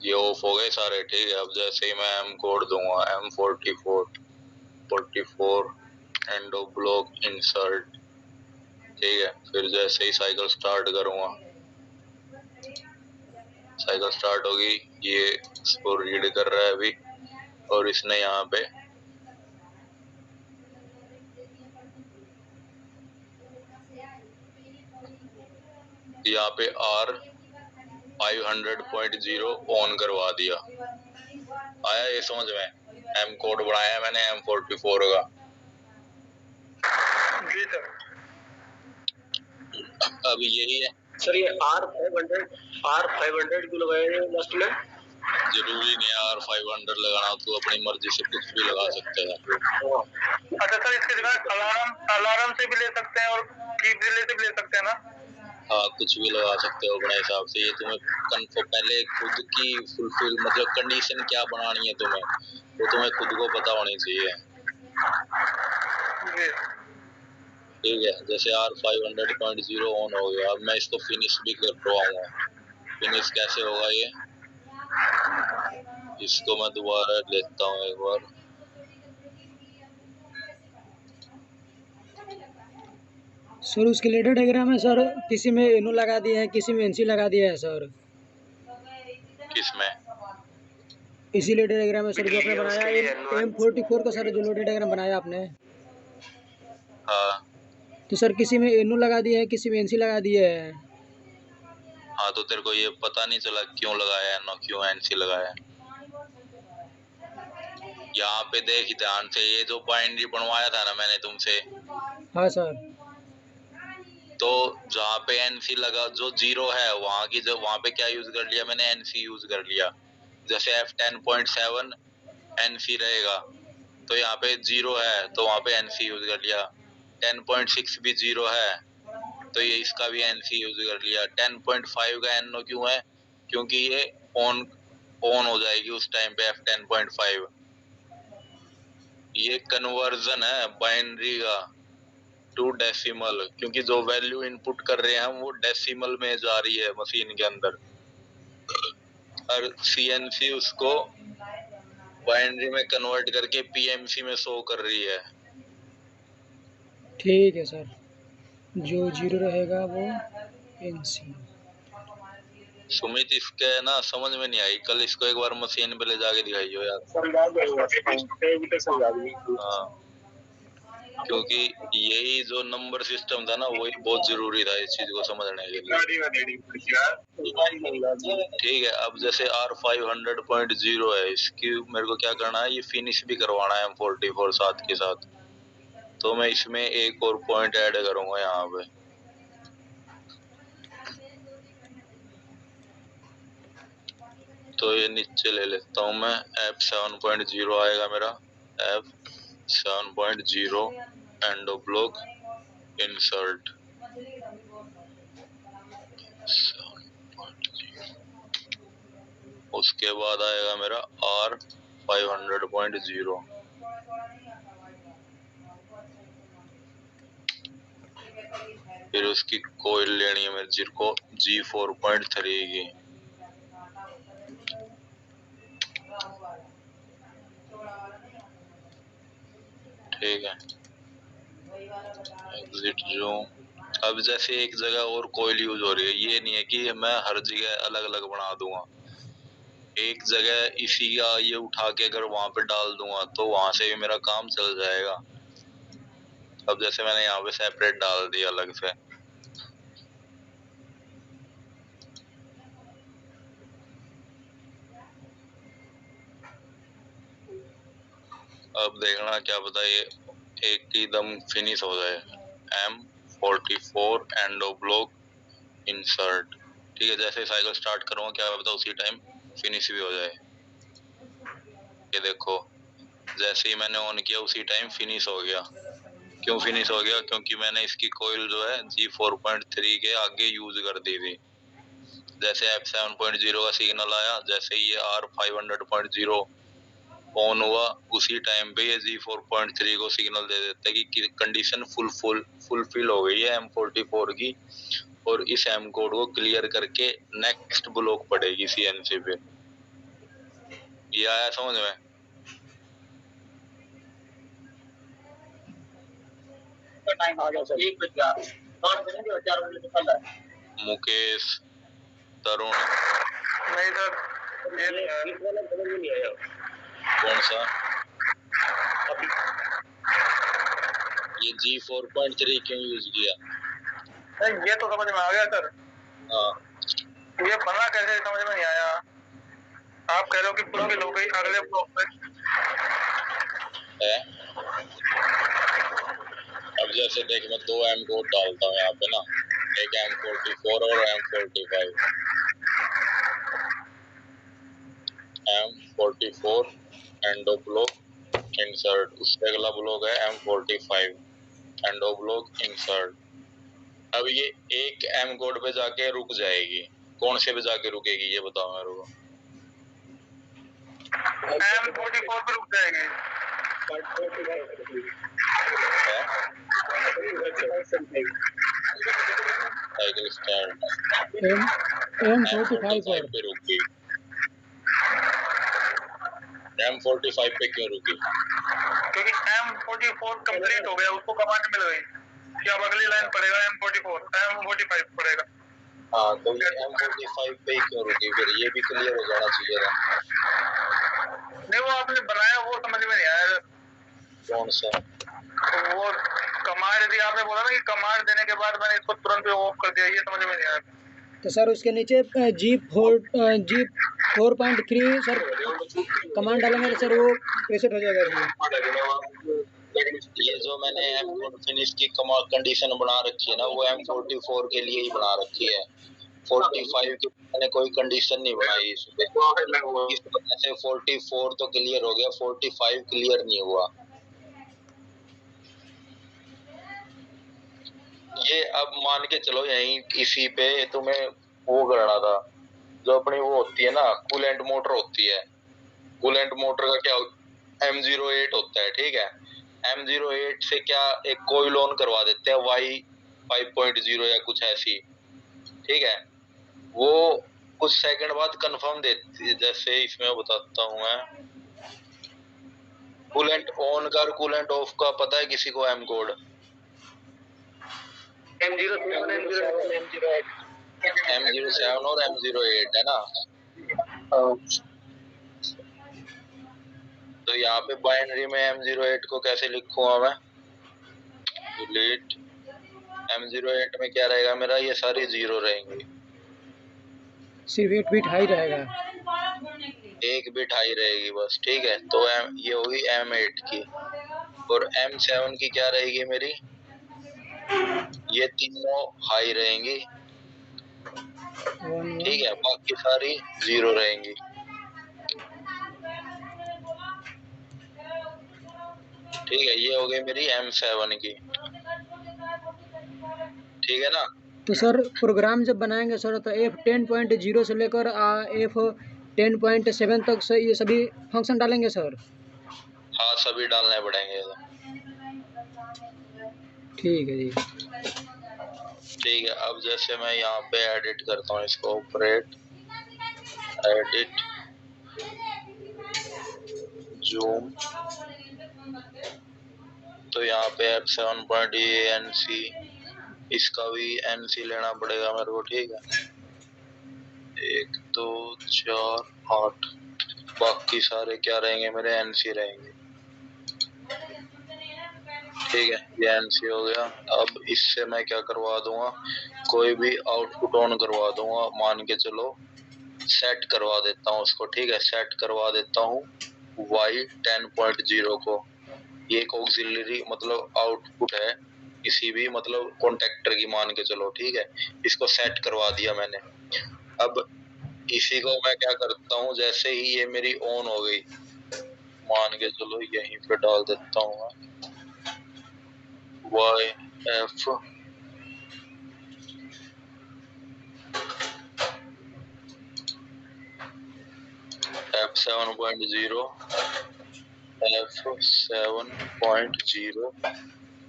ये ऑफ हो गए सारे। ठीक है, अब जैसे ही मैं M कोड दूंगा, M44 एंडो ब्लॉक इंसर्ट। ठीक है, फिर जैसे ही साइकिल स्टार्ट करूंगा, साइकिल स्टार्ट होगी, ये इसको रीड कर रहा है अभी, और इसने यहाँ पे R500.0 ऑन करवा दिया। आया ये समझ में? M कोड बनाया मैंने M44 का। जी सर। अब यही है सर, ये R500 क्यों लगाया है लास्ट में? जरूरी नहीं है R500 लगाना, तो अपनी मर्जी से कुछ भी लगा सकते हैं। अच्छा सर, इसकी जगह अलार्म से भी ले सकते हैं और कीप डिले से भी ले सकते हैं ना? हाँ, कुछ भी लगा सकते हो अपने हिसाब से। ये तुम्हें कन्फर्म पहले खुद की फुलफिल, मतलब कंडीशन क्या बनानी है तुम्हें, वो तुम्हें खुद को पता होनी चाहिए। ठीक है, जैसे R500.0 ऑन हो गया। अब मैं इसको फिनिश भी करवाऊंगा। फिनिश कैसे होगा ये, इसको मैं दोबारा लेता हूँ एक बार। सर उसके लेटर डायग्राम है सर, किसी में एनो लगा दिया है, किसी में एनसी लगा दिया है सर। किसमें? इसी लेटर डायग्राम है सर जो आपने बनाया है, M44 का सर जो लेटर डायग्राम बनाया आपने। हाँ तो सर किसी में एनो लगा दिया है, किसी में एनसी लगा दिया है। हाँ, तो तेरे को ये पता नहीं चला क्यों लगाया है, क्यों NC लगाया है? यहाँ पे देख ध्यान से, ये जो बाइनरी बनवाया था ना मैंने तुमसे, हाँ सर। तो जहाँ पे NC लगा, जो 0 है वहाँ की, जो वहाँ पे क्या यूज कर लिया मैंने, NC यूज कर लिया। जैसे F10.7 NC रहेगा, तो यहाँ पे 0 है तो वहाँ पे NC यूज कर लिया। 10.6 भी 0 है तो ये इसका भी NC यूज कर लिया। 10.5 का NO क्यों है? क्योंकि ये ऑन हो जाएगी उस टाइम पे F10.5। ये कन्वर्जन है बाइनरी का टू डेसिमल, क्योंकि जो वैल्यू इनपुट कर रहे हैं हम वो डेसिमल में जा रही है मशीन के अंदर, और CNC उसको बाइनरी में कन्वर्ट करके PMC में शो कर रही है। ठीक है सर, जो 0 रहेगा वो एनसी। सुमित, इसके ना समझ में नहीं आई, कल इसको एक बार मशीन पे ले जाके दिखाइयो यार। हाँ, क्योंकि यही जो नंबर सिस्टम था ना, वही बहुत जरूरी था इस चीज को समझने के लिए। ठीक है, अब जैसे R500.0 है, इसकी मेरे को क्या करना है, ये फिनिश भी करवाना है M44 साथ के साथ। तो मैं इसमें एक और पॉइंट ऐड करूंगा यहाँ पे। तो ये नीचे ले लेता हूँ मैं, F7.0 आएगा मेरा, F7.0 एंडो ब्लॉक इंसर्ट 7.0। उसके बाद आएगा मेरा R500.0। फिर उसकी कोयल लेनी है मेरे जिसको G4.3 की। ठीक है, एग्जिट जो। अब जैसे एक जगह और कोयल यूज हो रही है, ये नहीं है कि मैं हर जगह अलग अलग बना दूंगा। एक जगह इसी का ये उठा के अगर वहां पे डाल दूंगा तो वहां से भी मेरा काम चल जाएगा। अब जैसे मैंने यहाँ पे सेपरेट डाल दिया अलग से। अब देखना क्या पता ये एक ही दम फिनिश हो जाए। M44 endo block insert. ठीक है, जैसे साइकिल स्टार्ट करूंगा क्या पता उसी टाइम फिनिश भी हो जाए। ये देखो जैसे ही मैंने ऑन किया उसी टाइम फिनिश हो गया। क्यों फिनिश हो गया? क्योंकि मैंने इसकी कोयल जो है G4.3 के आगे यूज कर दी थी। जैसे F7.0 का सिग्नल आया, जैसे ये R500.0 ऑन हुआ उसी टाइम पे ये G4.3 को सिग्नल दे देता है कि कंडीशन फुलफिल हो गई है M44 की, और इस M कोड को क्लियर करके नेक्स्ट ब्लॉक पड़ेगी CNC पे। ये आया समझ में? टाइम आ गया सर। 1 बज गया। 4 बजे 4 बजे निकल रहा है। मुकेश, तरुण, नहीं सर, ये नहीं आया। इस वाला समझ में नहीं आया। कौन सा? अभी ये G4.3 क्यों यूज किया? नहीं, ये तो समझ में आ गया सर। हाँ, ये बना कैसे समझ में नहीं आया। आप कह रहे हो कि फुलफिल हो गई अगले ब्लॉक में। है। अब जैसे देख मैं 2 M कोड डालता हूँ यहाँ पे ना, एक M44 और M45। M44 endo block insert, उससे अगला ब्लॉक है M45 एंडो ब्लॉक इंसर्ट। अब ये एक M कोड पे जाके रुक जाएगी। कौन से पे जाके रुकेगी ये बताओ मेरे को। M44 पे रुक जाएगी। साइकिल स्टार्ट M45 पे रुकी। M45 पे क्यों रुकी? क्योंकि M44 कंप्लीट हो गया, उसको कमांड मिल गई कि अब अगली लाइन पड़ेगा M45 पड़ेगा। हाँ, तो ये M45 पे क्यों रुकी फिर? ये भी क्लियर हो जाना चाहिए था। नहीं, वो आपने बनाया वो समझ में नहीं आया। कौन सा? वो कमांड दी आपने, बोला ना कि कमांड देने के बाद मैंने इसको तुरंत ऑफ कर दिया, ये समझ में नहीं आया। तो सर उसके नीचे G4.3 सर कमांड डालेंगे तो सर वो प्रीसेट हो जाएगा इसमें। ये जो मैंने M कोड फिनिश की कंडीशन बना रखी है ना, वो M44 के लिए ही बना रखी है। 45 की मैंने कोई कंडीशन नहीं बनाई इसमें। इस वजह से 44 तो क्लियर हो गया, 45 क्लियर नहीं हुआ। ये अब मान के चलो यहीं इसी पे तुम्हें वो करना था, जो अपनी वो होती है ना कूलेंट मोटर होती है। कूलेंट मोटर का क्या M08 होता है, ठीक है। M08 से क्या एक कोईल ऑन करवा देते हैं Y5.0 या कुछ ऐसी, ठीक है। वो कुछ सेकंड बाद कंफर्म देती है। जैसे इसमें बताता हूँ मैं, कूलेंट ऑन कर कूलेंट ऑफ का पता है किसी को M कोड? M07 और M08 है ना। तो यहाँ पे बाइनरी में M08 को कैसे लिखूंगा मैं? डिलीट। M08 में क्या रहेगा मेरा? ये सारी जीरो रहेंगी, सिर्फ एक बिट हाई रहेगा, एक बिट हाई रहेगी बस, ठीक है। तो ये होगी M8 की, और M7 की क्या रहेगी मेरी? ये तीनों हाई रहेंगी, ठीक है। बाकी सारी जीरो रहेंगी, ठीक है। ये हो गई मेरी M7 की, ठीक है ना। तो सर प्रोग्राम जब बनाएंगे सर तो F10.0 से लेकर F10.7 तक से ये सभी फंक्शन डालेंगे सर? हाँ, सभी डालने पड़ेंगे। ठीक है जी। ठीक है, अब जैसे मैं यहाँ पे एडिट करता हूँ इसको, ऑपरेट, एडिट, जूम, तो यहाँ पे F7.NC, इसका भी NC लेना पड़ेगा मेरे को, ठीक है। 1 2 4 8, बाकी सारे क्या रहेंगे मेरे? NC रहेंगे, ठीक है। ये NC हो गया। अब इससे मैं क्या करवा दूंगा, कोई भी आउटपुट ऑन करवा दूंगा। मान के चलो सेट करवा देता हूँ उसको, ठीक है। सेट करवा देता हूँ y10.0 को। ये एक ऑक्सिलरी मतलब आउटपुट है किसी भी मतलब कॉन्टेक्टर की, मान के चलो, ठीक है। इसको सेट करवा दिया मैंने। अब इसी को मैं क्या करता हूँ, जैसे ही ये मेरी ऑन हो गई, मान के चलो यहीं पे डाल देता हूँ YF F7.0 F7.0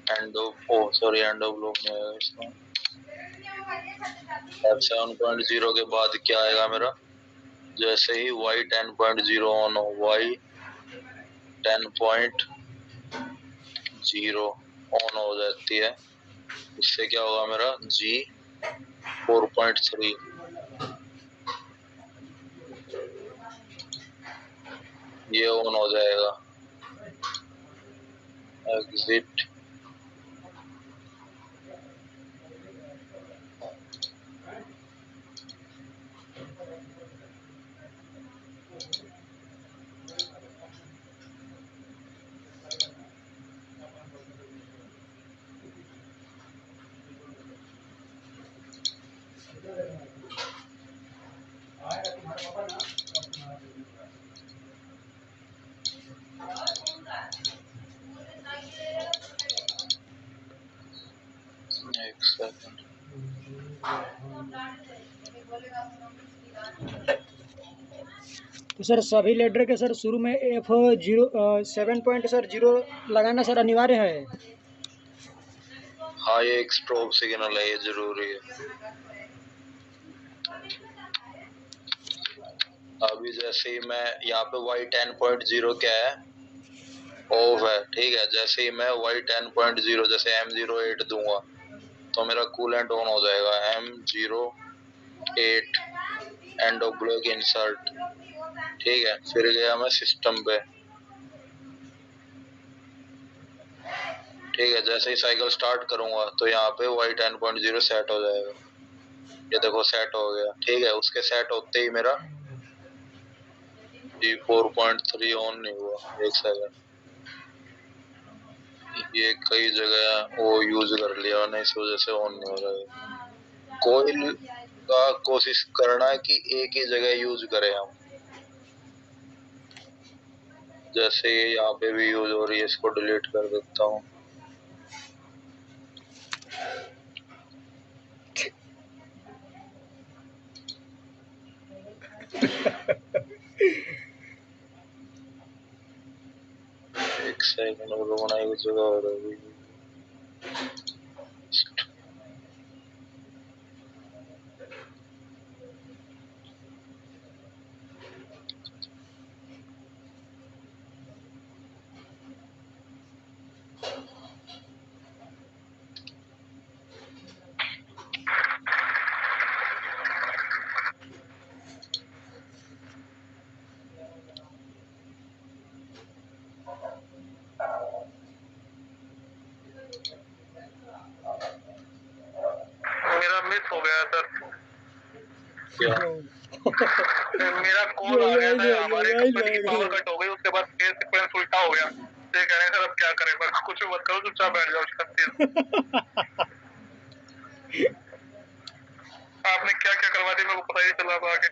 end of lock में आएगा इसका। F7.0 के बाद क्या आएगा मेरा, जैसे ही Y10.0 ऑन हो, Y10.0 ऑन हो जाती है, इससे क्या होगा मेरा G4.3 ये ऑन हो जाएगा। एग्जिट एक सेकंड। तो सर सभी लेटर के सर शुरू में F7.0 लगाना सर अनिवार्य है। हाँ, ये एक स्ट्रोब सिग्नल है, ये जरूरी है। अभी जैसे ही मैं यहाँ पे Y10.0 क्या है, ऑफ है, ठीक है। जैसे ही मैं Y10.0 जैसे M08 दूंगा तो मेरा कूलेंट ऑन हो जाएगा। M08 and of block insert, ठीक है। फिर गया मैं सिस्टम पे, ठीक है। जैसे ही साइकिल स्टार्ट करूंगा तो यहाँ पे Y10.0 सेट हो जाएगा। ये देखो सेट हो गया, ठीक है। उसके सेट होते ही मेरा G4.3 ऑन नहीं हुआ। एक सेकंड, ये कई जगह वो यूज कर लिया ना, इस वजह से ऑन नहीं हो रहा है। कोयल का कोशिश करना है कि एक ही जगह यूज करें हम। जैसे ये यहाँ पे भी यूज हो रही है, इसको डिलीट कर देता हूँ। एक सेकंड रुकना, एक जगह हो रही है। मेरा मिस हो गया सर। क्या? मेरा कॉल आ गया था, हमारे कंपनी की पावर कट हो गई, उसके बाद फेज सीक्वेंस उल्टा हो गया। तो ये कह रहे हैं सर अब क्या करें, पर कुछ मत करो, चुपचाप बैठ जाओ। आपने क्या क्या करवा दिया मेरे को पता ही नहीं चला आगे।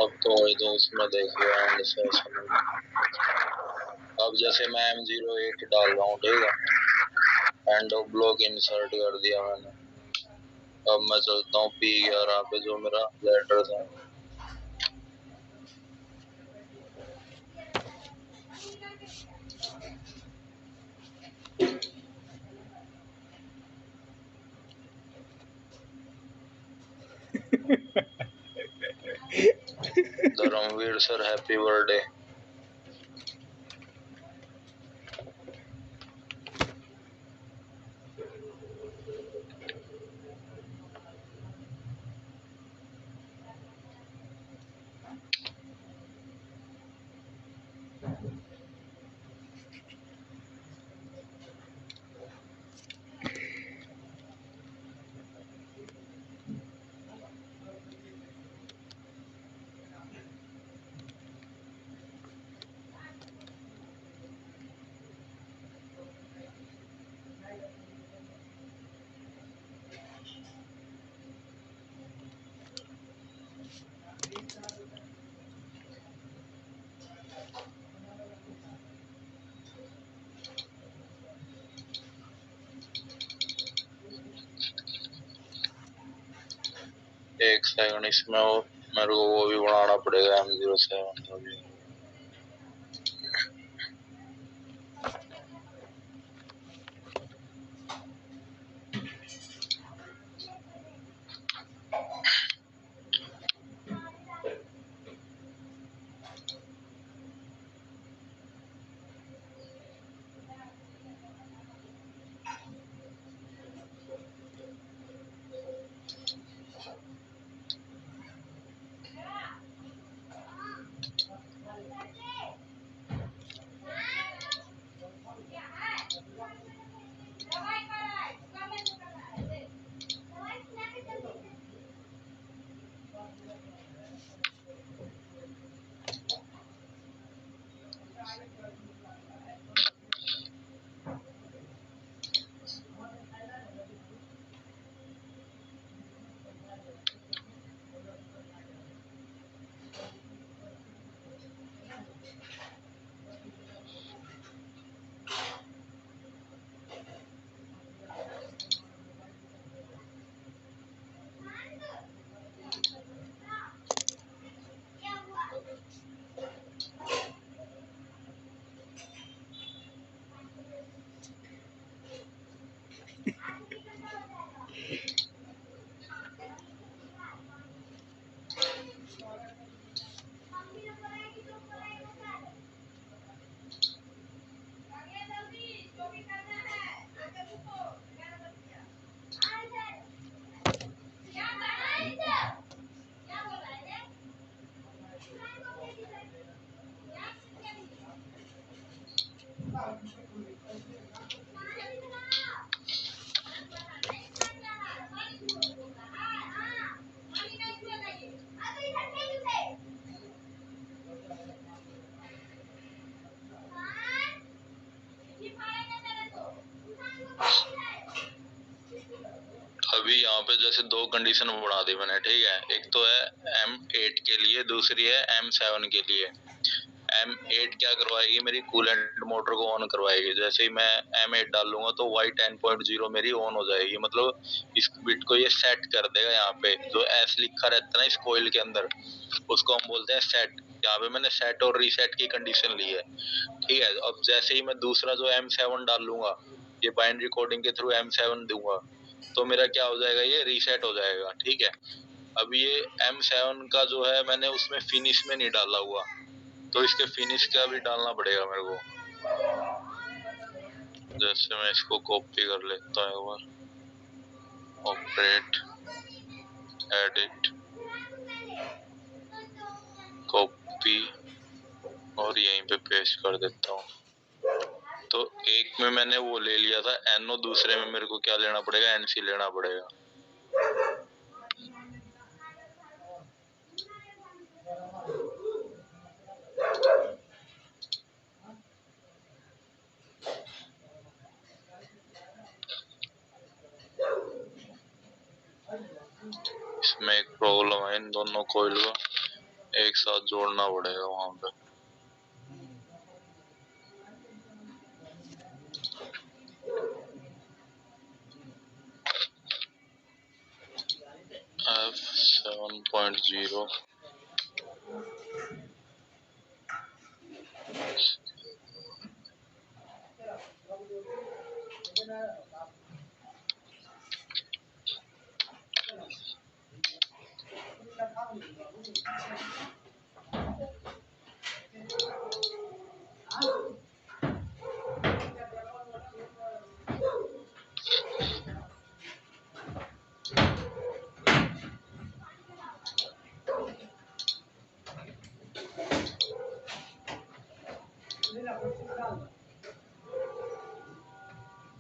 अब तो वही तो उसमें देखिए, अब जैसे मैं M08 डाल रहा हूँ, ठीक है। एंड ऑफ ब्लॉक इंसर्ट कर दिया मैंने। अब मैं चलता हूँ P11 पे, जो मेरा लेटर था। Dharmveer sir, happy birthday. एक सेकंड, इसमें वो मेरे को वो भी बनाना पड़ेगा M07 का भी। अभी यहाँ पे जैसे दो कंडीशन बढ़ा दी मैंने, ठीक है। एक तो है M8 के लिए, दूसरी है M7 के लिए। M8 क्या करवाएगी, मेरी कूलेंट मोटर को ऑन करवाएगी। जैसे ही मैं M8 डालूंगा तो Y10.0 मेरी ऑन हो जाएगी। मतलब इस बिट को ये सेट कर देगा। यहाँ पे जो S लिखा रहता है ना इस कोइल के अंदर, उसको हम बोलते हैं सेट। यहाँ पे मैंने सेट और रीसेट की कंडीशन ली है, ठीक है। अब जैसे ही मैं दूसरा जो M7 डालूंगा, ये बाइनरी कोडिंग के थ्रू M7 दूंगा, तो मेरा क्या हो जाएगा, ये रीसेट हो जाएगा, ठीक है। अब ये M7 का जो है मैंने उसमें फिनिश में नहीं डाला हुआ, तो इसके फिनिश का भी डालना पड़ेगा मेरे को। जैसे मैं इसको कॉपी कर लेता हूँ एक बार, ऑपरेट, एडिट, कॉपी और यहीं पे पेस्ट कर देता हूँ। तो एक में मैंने वो ले लिया था NO, दूसरे में मेरे को क्या लेना पड़ेगा, NC लेना पड़ेगा। इसमें एक प्रॉब्लम है, इन दोनों कोइल को एक साथ जोड़ना पड़ेगा वहां पे। F7.0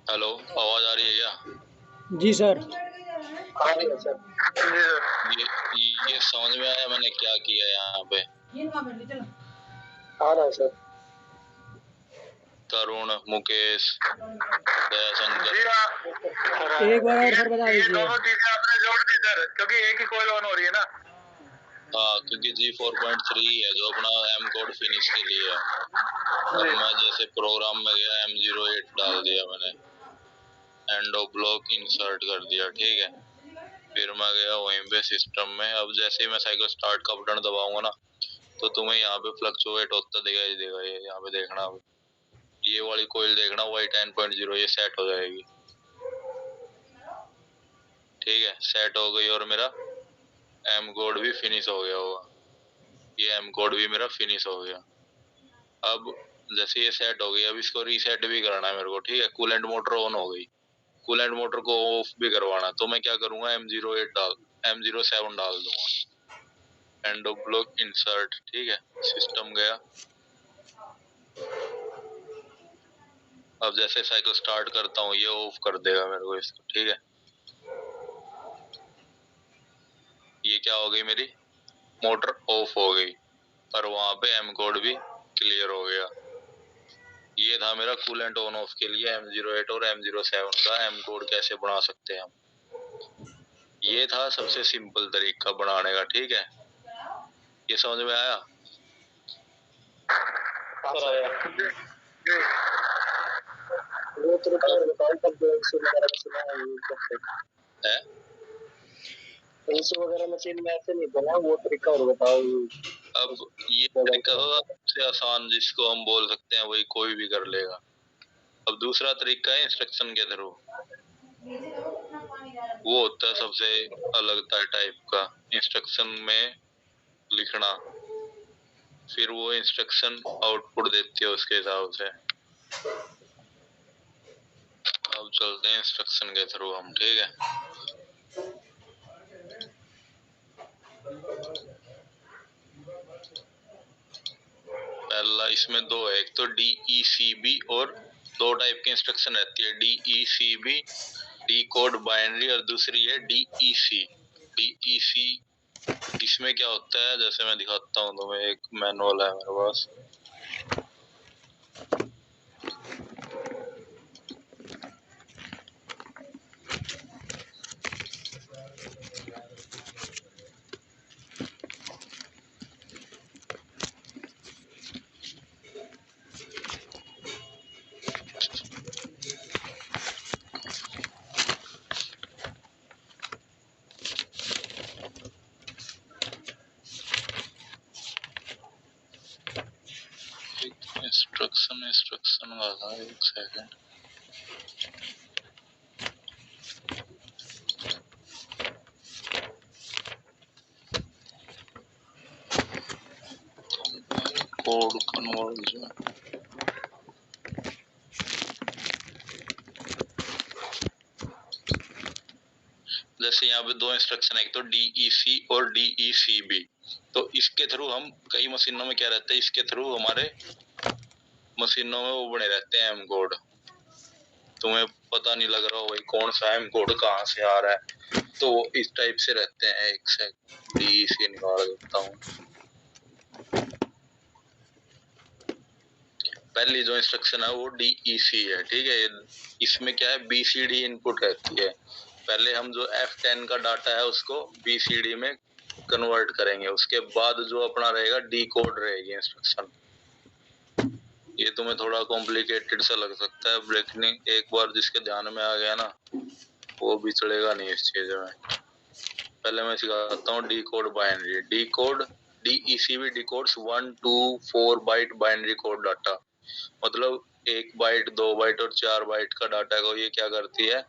हेलो, आवाज आ रही है क्या? जी सर। ये समझ में आया मैंने क्या किया यहाँ पे? हाँ ना सर। तरुण, मुकेश, दयाशंकर। एक बार और सर बता ये दीजिए। दोनों चीजें आपने जोड़ दी सर, क्योंकि एक ही कोयल ऑन हो रही है ना। हाँ, क्योंकि G4.3 है जो अपना M कोड फिनिश के लिए है। अब मैं जैसे प्रोग्राम में गया, M08 डाल दिया मैंने, एंड ऑफ ब्लॉक इंसर्ट कर दिया, ठीक है। फिर मैं गया वहीं पे सिस्टम में। अब जैसे ही मैं साइकिल स्टार्ट का बटन दबाऊंगा ना, तो तुम्हें यहाँ पे फ्लक्चुएट होता दिखाई देगा। ये यहाँ पे देखना, अब ये वाली कोयल देखना, वाई 10.0 ये सेट हो जाएगी। ठीक है, सेट हो गई और मेरा एम कोड भी फिनिश हो गया होगा। ये एम कोड भी मेरा फिनिश हो गया। अब जैसे ये सेट हो गई, अब इसको रीसेट भी कराना है मेरे को। ठीक है, कूलेंट मोटर ऑन हो गई, कूलेंट मोटर को ऑफ भी करवाना। तो मैं क्या करूंगा, M07 डाल दूंगा। And of block insert. ठीक है, सिस्टम गया। अब जैसे साइकिल स्टार्ट करता हूँ, ये ऑफ कर देगा मेरे को इसको। ठीक है, ये क्या हो गई, मेरी मोटर ऑफ हो गई और वहां पे एम कोड भी क्लियर हो गया। ये था मेरा कूलेंट ऑन ऑफ के लिए M08 और M07 का एम कोड कैसे बना सकते हैं हम। ये था सबसे सिंपल तरीका बनाने का। ठीक है, ये समझ में आया? जी जी। वो तो बताओ कब वगैरह मशीन है? एसी वगैरह मशीन में ऐसे नहीं बना, वो तरीका और बताओ। अब ये तरीका सबसे आसान जिसको हम बोल सकते हैं, वही कोई भी कर लेगा। अब दूसरा तरीका है इंस्ट्रक्शन के थ्रू। वो होता है सबसे अलग टाइप का, इंस्ट्रक्शन में लिखना, फिर वो इंस्ट्रक्शन आउटपुट देती है उसके हिसाब से। अब चलते हैं इंस्ट्रक्शन के थ्रू हम। ठीक है, पहला इसमें दो है, एक तो DECB और दो टाइप की इंस्ट्रक्शन रहती है, DECB डी कोड बाइनरी, और दूसरी है DEC। इसमें क्या होता है, जैसे मैं दिखाता हूँ तुम्हें, एक मैनुअल है मेरे पास। इंस्ट्रक्शन वाला, एक सेकंड। कोड कन्वर्जन, जैसे यहाँ पे दो इंस्ट्रक्शन है, एक तो DEC और DECB। तो इसके थ्रू हम, कई मशीनों में क्या रहता है, इसके थ्रू हमारे मशीनों में वो बने रहते हैं एम कोड। तुम्हें पता नहीं लग रहा हो भाई कौन सा एम कोड कहाँ से आ रहा है, तो वो इस टाइप से रहते हैं। एक सेकंड, DEC निकाल देता हूँ। पहली जो इंस्ट्रक्शन है वो DEC है। ठीक है, इसमें क्या है, BCD इनपुट रहती है। पहले हम जो F10 का डाटा है उसको BCD में कन्वर्ट करेंगे, उसके बाद जो अपना रहेगा डी कोड रहेगी इंस्ट्रक्शन। ये तुम्हें थोड़ा कॉम्प्लिकेटेड सा लग सकता है, लेकिन एक बार जिसके ध्यान में आ गया ना, वो बिछड़ेगा नहीं इस चीज में। पहले मैं सिखाता हूँ decode binary. Decode DECB decodes 1 to 4 byte binary code data. मतलब 1 बाइट, 2 बाइट और 4 बाइट का डाटा को ये क्या करती है,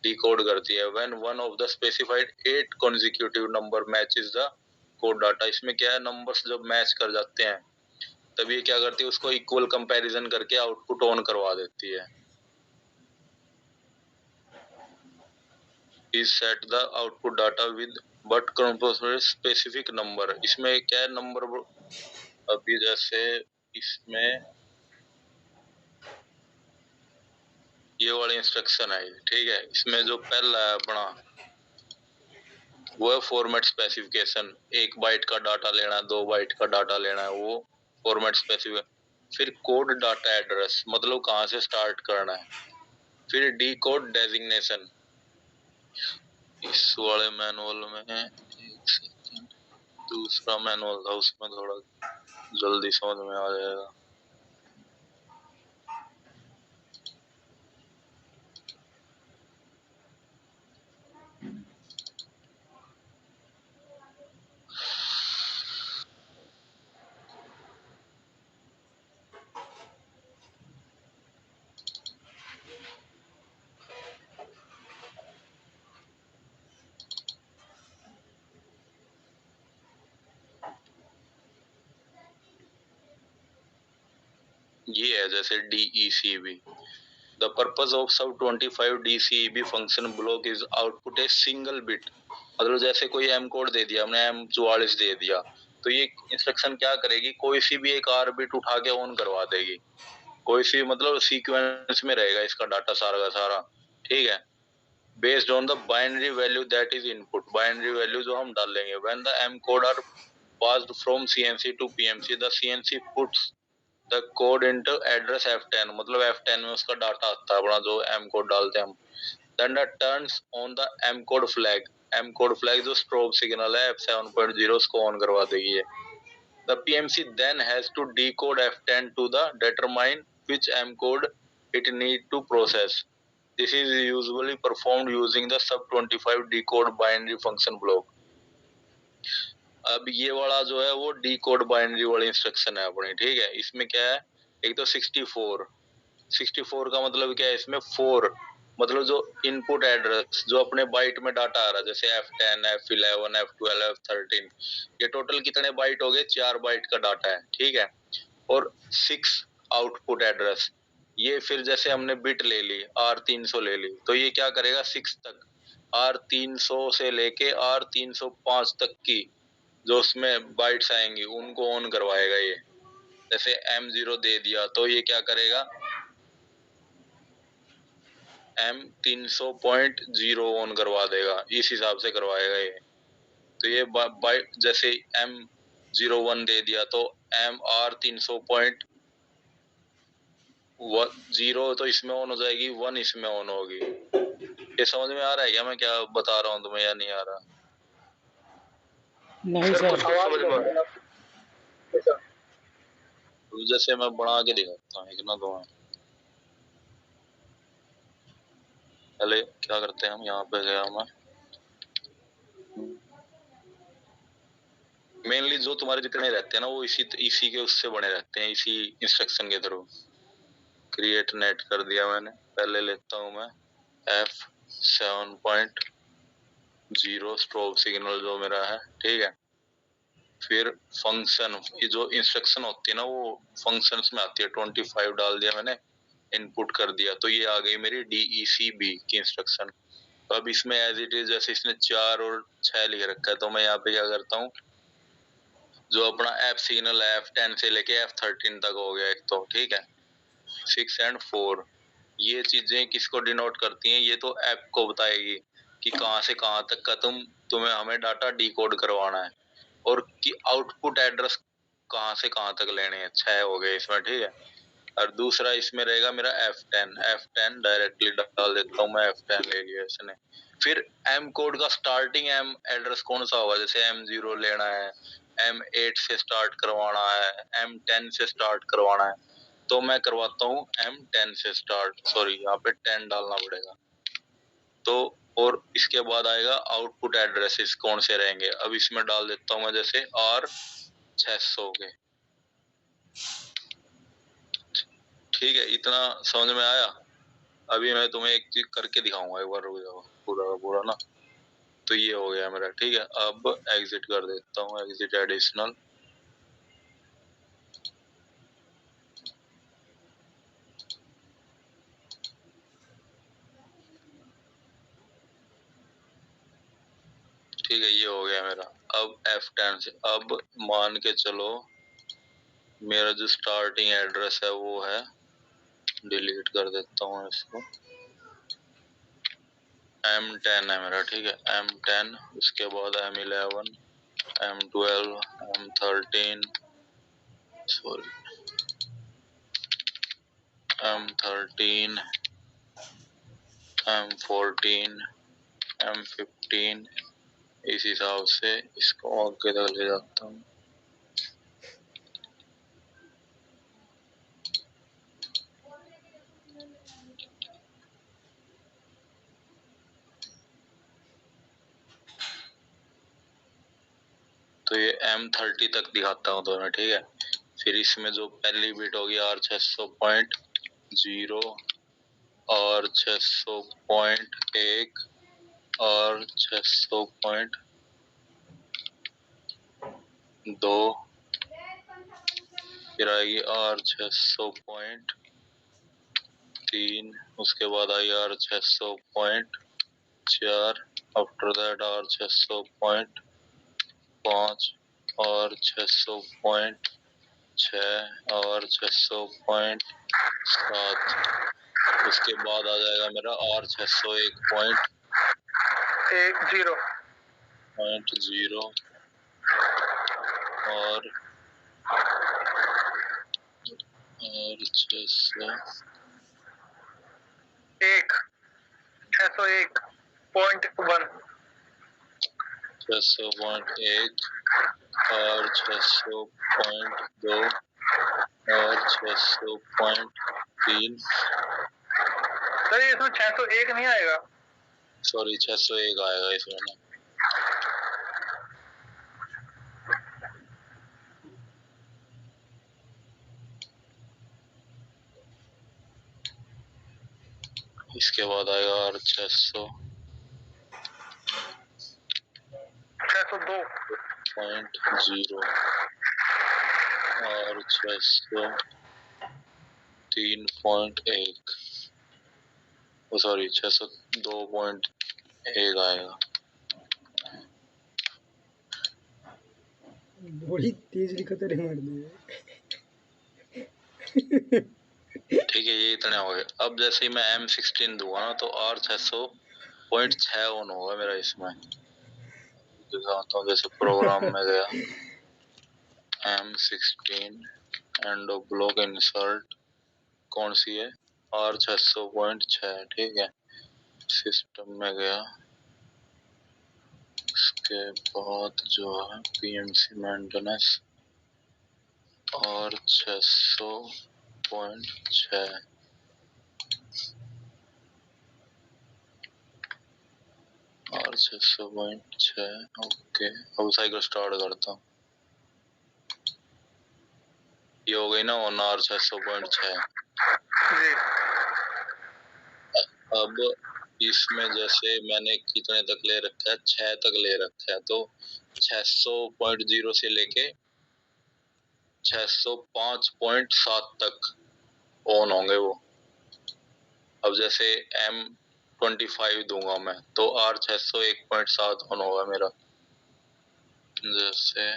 डिकोड करती है। When one of the specified 8 consecutive number matches the code data. इसमें क्या है, नंबर्स जब मैच कर जाते हैं तब ये क्या करती है, उसको इक्वल कंपैरिजन करके आउटपुट ऑन करवा देती है। Is set the output data with but specific number. इसमें क्या है, नंबर अभी जैसे इसमें ये वाली इंस्ट्रक्शन है। ठीक है, इसमें जो पहला है अपना वो है फॉर्मेट स्पेसिफिकेशन। 1 बाइट का डाटा लेना है, 2 बाइट का डाटा लेना है, वो फॉर्मेट स्पेसिफिकेशन। फिर कोड डाटा एड्रेस, मतलब कहाँ से स्टार्ट करना है। फिर डी कोड डेजिग्नेशन। इस वाले मैनुअल में एक सेकंड, दूसरा मैनुअल था उसमें थोड़ा जल्दी समझ में आ जाएगा। ये है जैसे DECB। द पर्पज ऑफ सब 25 DCEB function block is output a single bit. मतलब जैसे कोई M कोड दे दिया हमने, M44 दे दिया, तो ये इंस्ट्रक्शन क्या करेगी, कोई सी भी एक R बिट उठा के ऑन करवा देगी। कोई सी मतलब सीक्वेंस में रहेगा इसका डाटा सारा का सारा, ठीक है। Based on the binary value that is input, binary value जो हम डालेंगे। When the M code are passed from CNC to PMC, the CNC puts the code into address F10, मतलब F10 में उसका डाटा आता है अपना जो M कोड डालते हैं हम। Then that turns on the M code flag, M code flag जो स्ट्रोब सिग्नल है F7.0 उसको ऑन करवा देगी ये। The PMC then has to decode F10 to the determine which M code it need to process. This is usually performed using the sub-25 decode binary function block. अब ये वाला जो है वो decode binary वाली इंस्ट्रक्शन है अपनी, ठीक है। इसमें क्या है, एक तो 64 का मतलब क्या है, इसमें 4 मतलब जो इनपुट एड्रेस जो अपने बाइट में डाटा आ रहा है, जैसे F10, F11, F12, F13, ये टोटल कितने बाइट हो गए, 4 बाइट का डाटा है, ठीक है। और 6 आउटपुट एड्रेस, ये फिर जैसे हमने बिट ले ली, R300 ले ली, तो ये क्या करेगा 6 तक, R300 से लेके R305 तक की जो उसमें बाइट्स आएंगी उनको ऑन करवाएगा ये। जैसे M0 दे दिया तो ये क्या करेगा, M300.0 ऑन करवा देगा, इस हिसाब से करवाएगा ये। तो ये बाइट जैसे M01 दे दिया तो MR300.0 तो इसमें ऑन हो जाएगी, 1 इसमें ऑन होगी। ये समझ में आ रहा है क्या मैं क्या बता रहा हूँ तुम्हें, या नहीं आ रहा? नहीं सर। तो जैसे मैं बना के दिखाता हूँ एक ना, तो पहले क्या करते हैं हम, यहाँ पे गया मैं, मेनली जो तुम्हारे जितने रहते हैं ना वो इसी के उससे बने रहते हैं, इसी इंस्ट्रक्शन के थ्रू। क्रिएट नेट कर दिया मैंने, पहले लेता हूँ मैं F7.0 स्ट्रोब सिग्नल जो मेरा है, ठीक है। फिर फंक्शन, ये जो इंस्ट्रक्शन होती है ना वो फंक्शंस में आती है, 25 डाल दिया मैंने, इनपुट कर दिया, तो ये आ गई मेरी DECB की इंस्ट्रक्शन। तो अब इसमें एज इट इज जैसे इसने 4 और 6 लिख रखा है, तो मैं यहाँ पे क्या करता हूँ, जो अपना F सिग्नल है F10 से लेके F13 तक हो गया एक, तो ठीक है। 6 और 4 ये चीजें किसको डिनोट करती हैं, ये तो ऐप को बताएगी कि कहां से कहां तक का तुम्हें हमें डाटा डिकोड करवाना है, और कि आउटपुट एड्रेस कहां से कहां तक लेने हैं। 6 हो गए इसमें, ठीक है। और दूसरा इसमें रहेगा मेरा F10 डायरेक्टली डाल देता हूँ मैं, F10 ले लिया इसने। फिर M कोड का स्टार्टिंग M एड्रेस कौन सा होगा, जैसे M0 लेना है, M8 से स्टार्ट करवाना है, M10 से स्टार्ट करवाना है, तो मैं करवाता हूँ M10 से स्टार्ट, सॉरी यहाँ पे 10 डालना पड़ेगा। तो और इसके बाद आएगा आउटपुट एड्रेसेस कौन से रहेंगे, अब इसमें डाल देता हूँ मैं जैसे R600 के, ठीक है। इतना समझ में आया? अभी मैं तुम्हें एक चीज करके दिखाऊंगा, एक बार रुक जाओ, पूरा का पूरा ना। तो ये हो गया मेरा, ठीक है। अब एग्जिट कर देता हूँ, एग्जिट एडिशनल। ठीक है, ये हो गया मेरा। अब F10 से अब मान के चलो मेरा जो स्टार्टिंग एड्रेस है वो है, डिलीट कर देता हूँ इसको, M10 है मेरा, ठीक है। M10, उसके बाद M11, M12, M13, sorry M13, M14, M15, इस हिसाब से इसको आगे तक ले जाता हूँ। तो ये M30 तक दिखाता हूँ दोनों, ठीक है। फिर इसमें जो पहली बिट होगी R600.0 और 600.1 और 600.2, फिर आएगी R600.3, उसके बाद आई R600.4, आफ्टर दैट R600.5 और 600.6 और 600.7, उसके बाद आ जाएगा मेरा R601.10 और 601.1 और 600.2 और 600.3। सर इसमें 601 नहीं आएगा, सॉरी 601 आएगा इसमें ना। इसके बाद आएगा R600.0 और 603.1, सॉरी 602.1 आएगा। बड़ी तेज लिखत है मार दे। ठीक है, ये इतने हो गए। अब जैसे ही मैं M16 दूंगा ना तो R600.6 ऑन होगा मेरा इसमें। दिखाता हूँ, जैसे प्रोग्राम में गया M16 एंड ब्लॉक इंसर्ट, कौन सी है R600.6, ठीक है। सिस्टम में गया, उसके बाद जो है PMC मेंटेनेंस और 600.6 और 600.6। ओके, अब साइकिल स्टार्ट करता हूँ। ये हो गई ना ऑन R600.6। अब इसमें जैसे मैंने कितने तक ले रखा है, 6 तक ले रखा है, तो 600.0 से लेके 605.7 तक ऑन होंगे वो। अब जैसे M25 दूंगा मैं तो R601.7 ऑन होगा मेरा। जैसे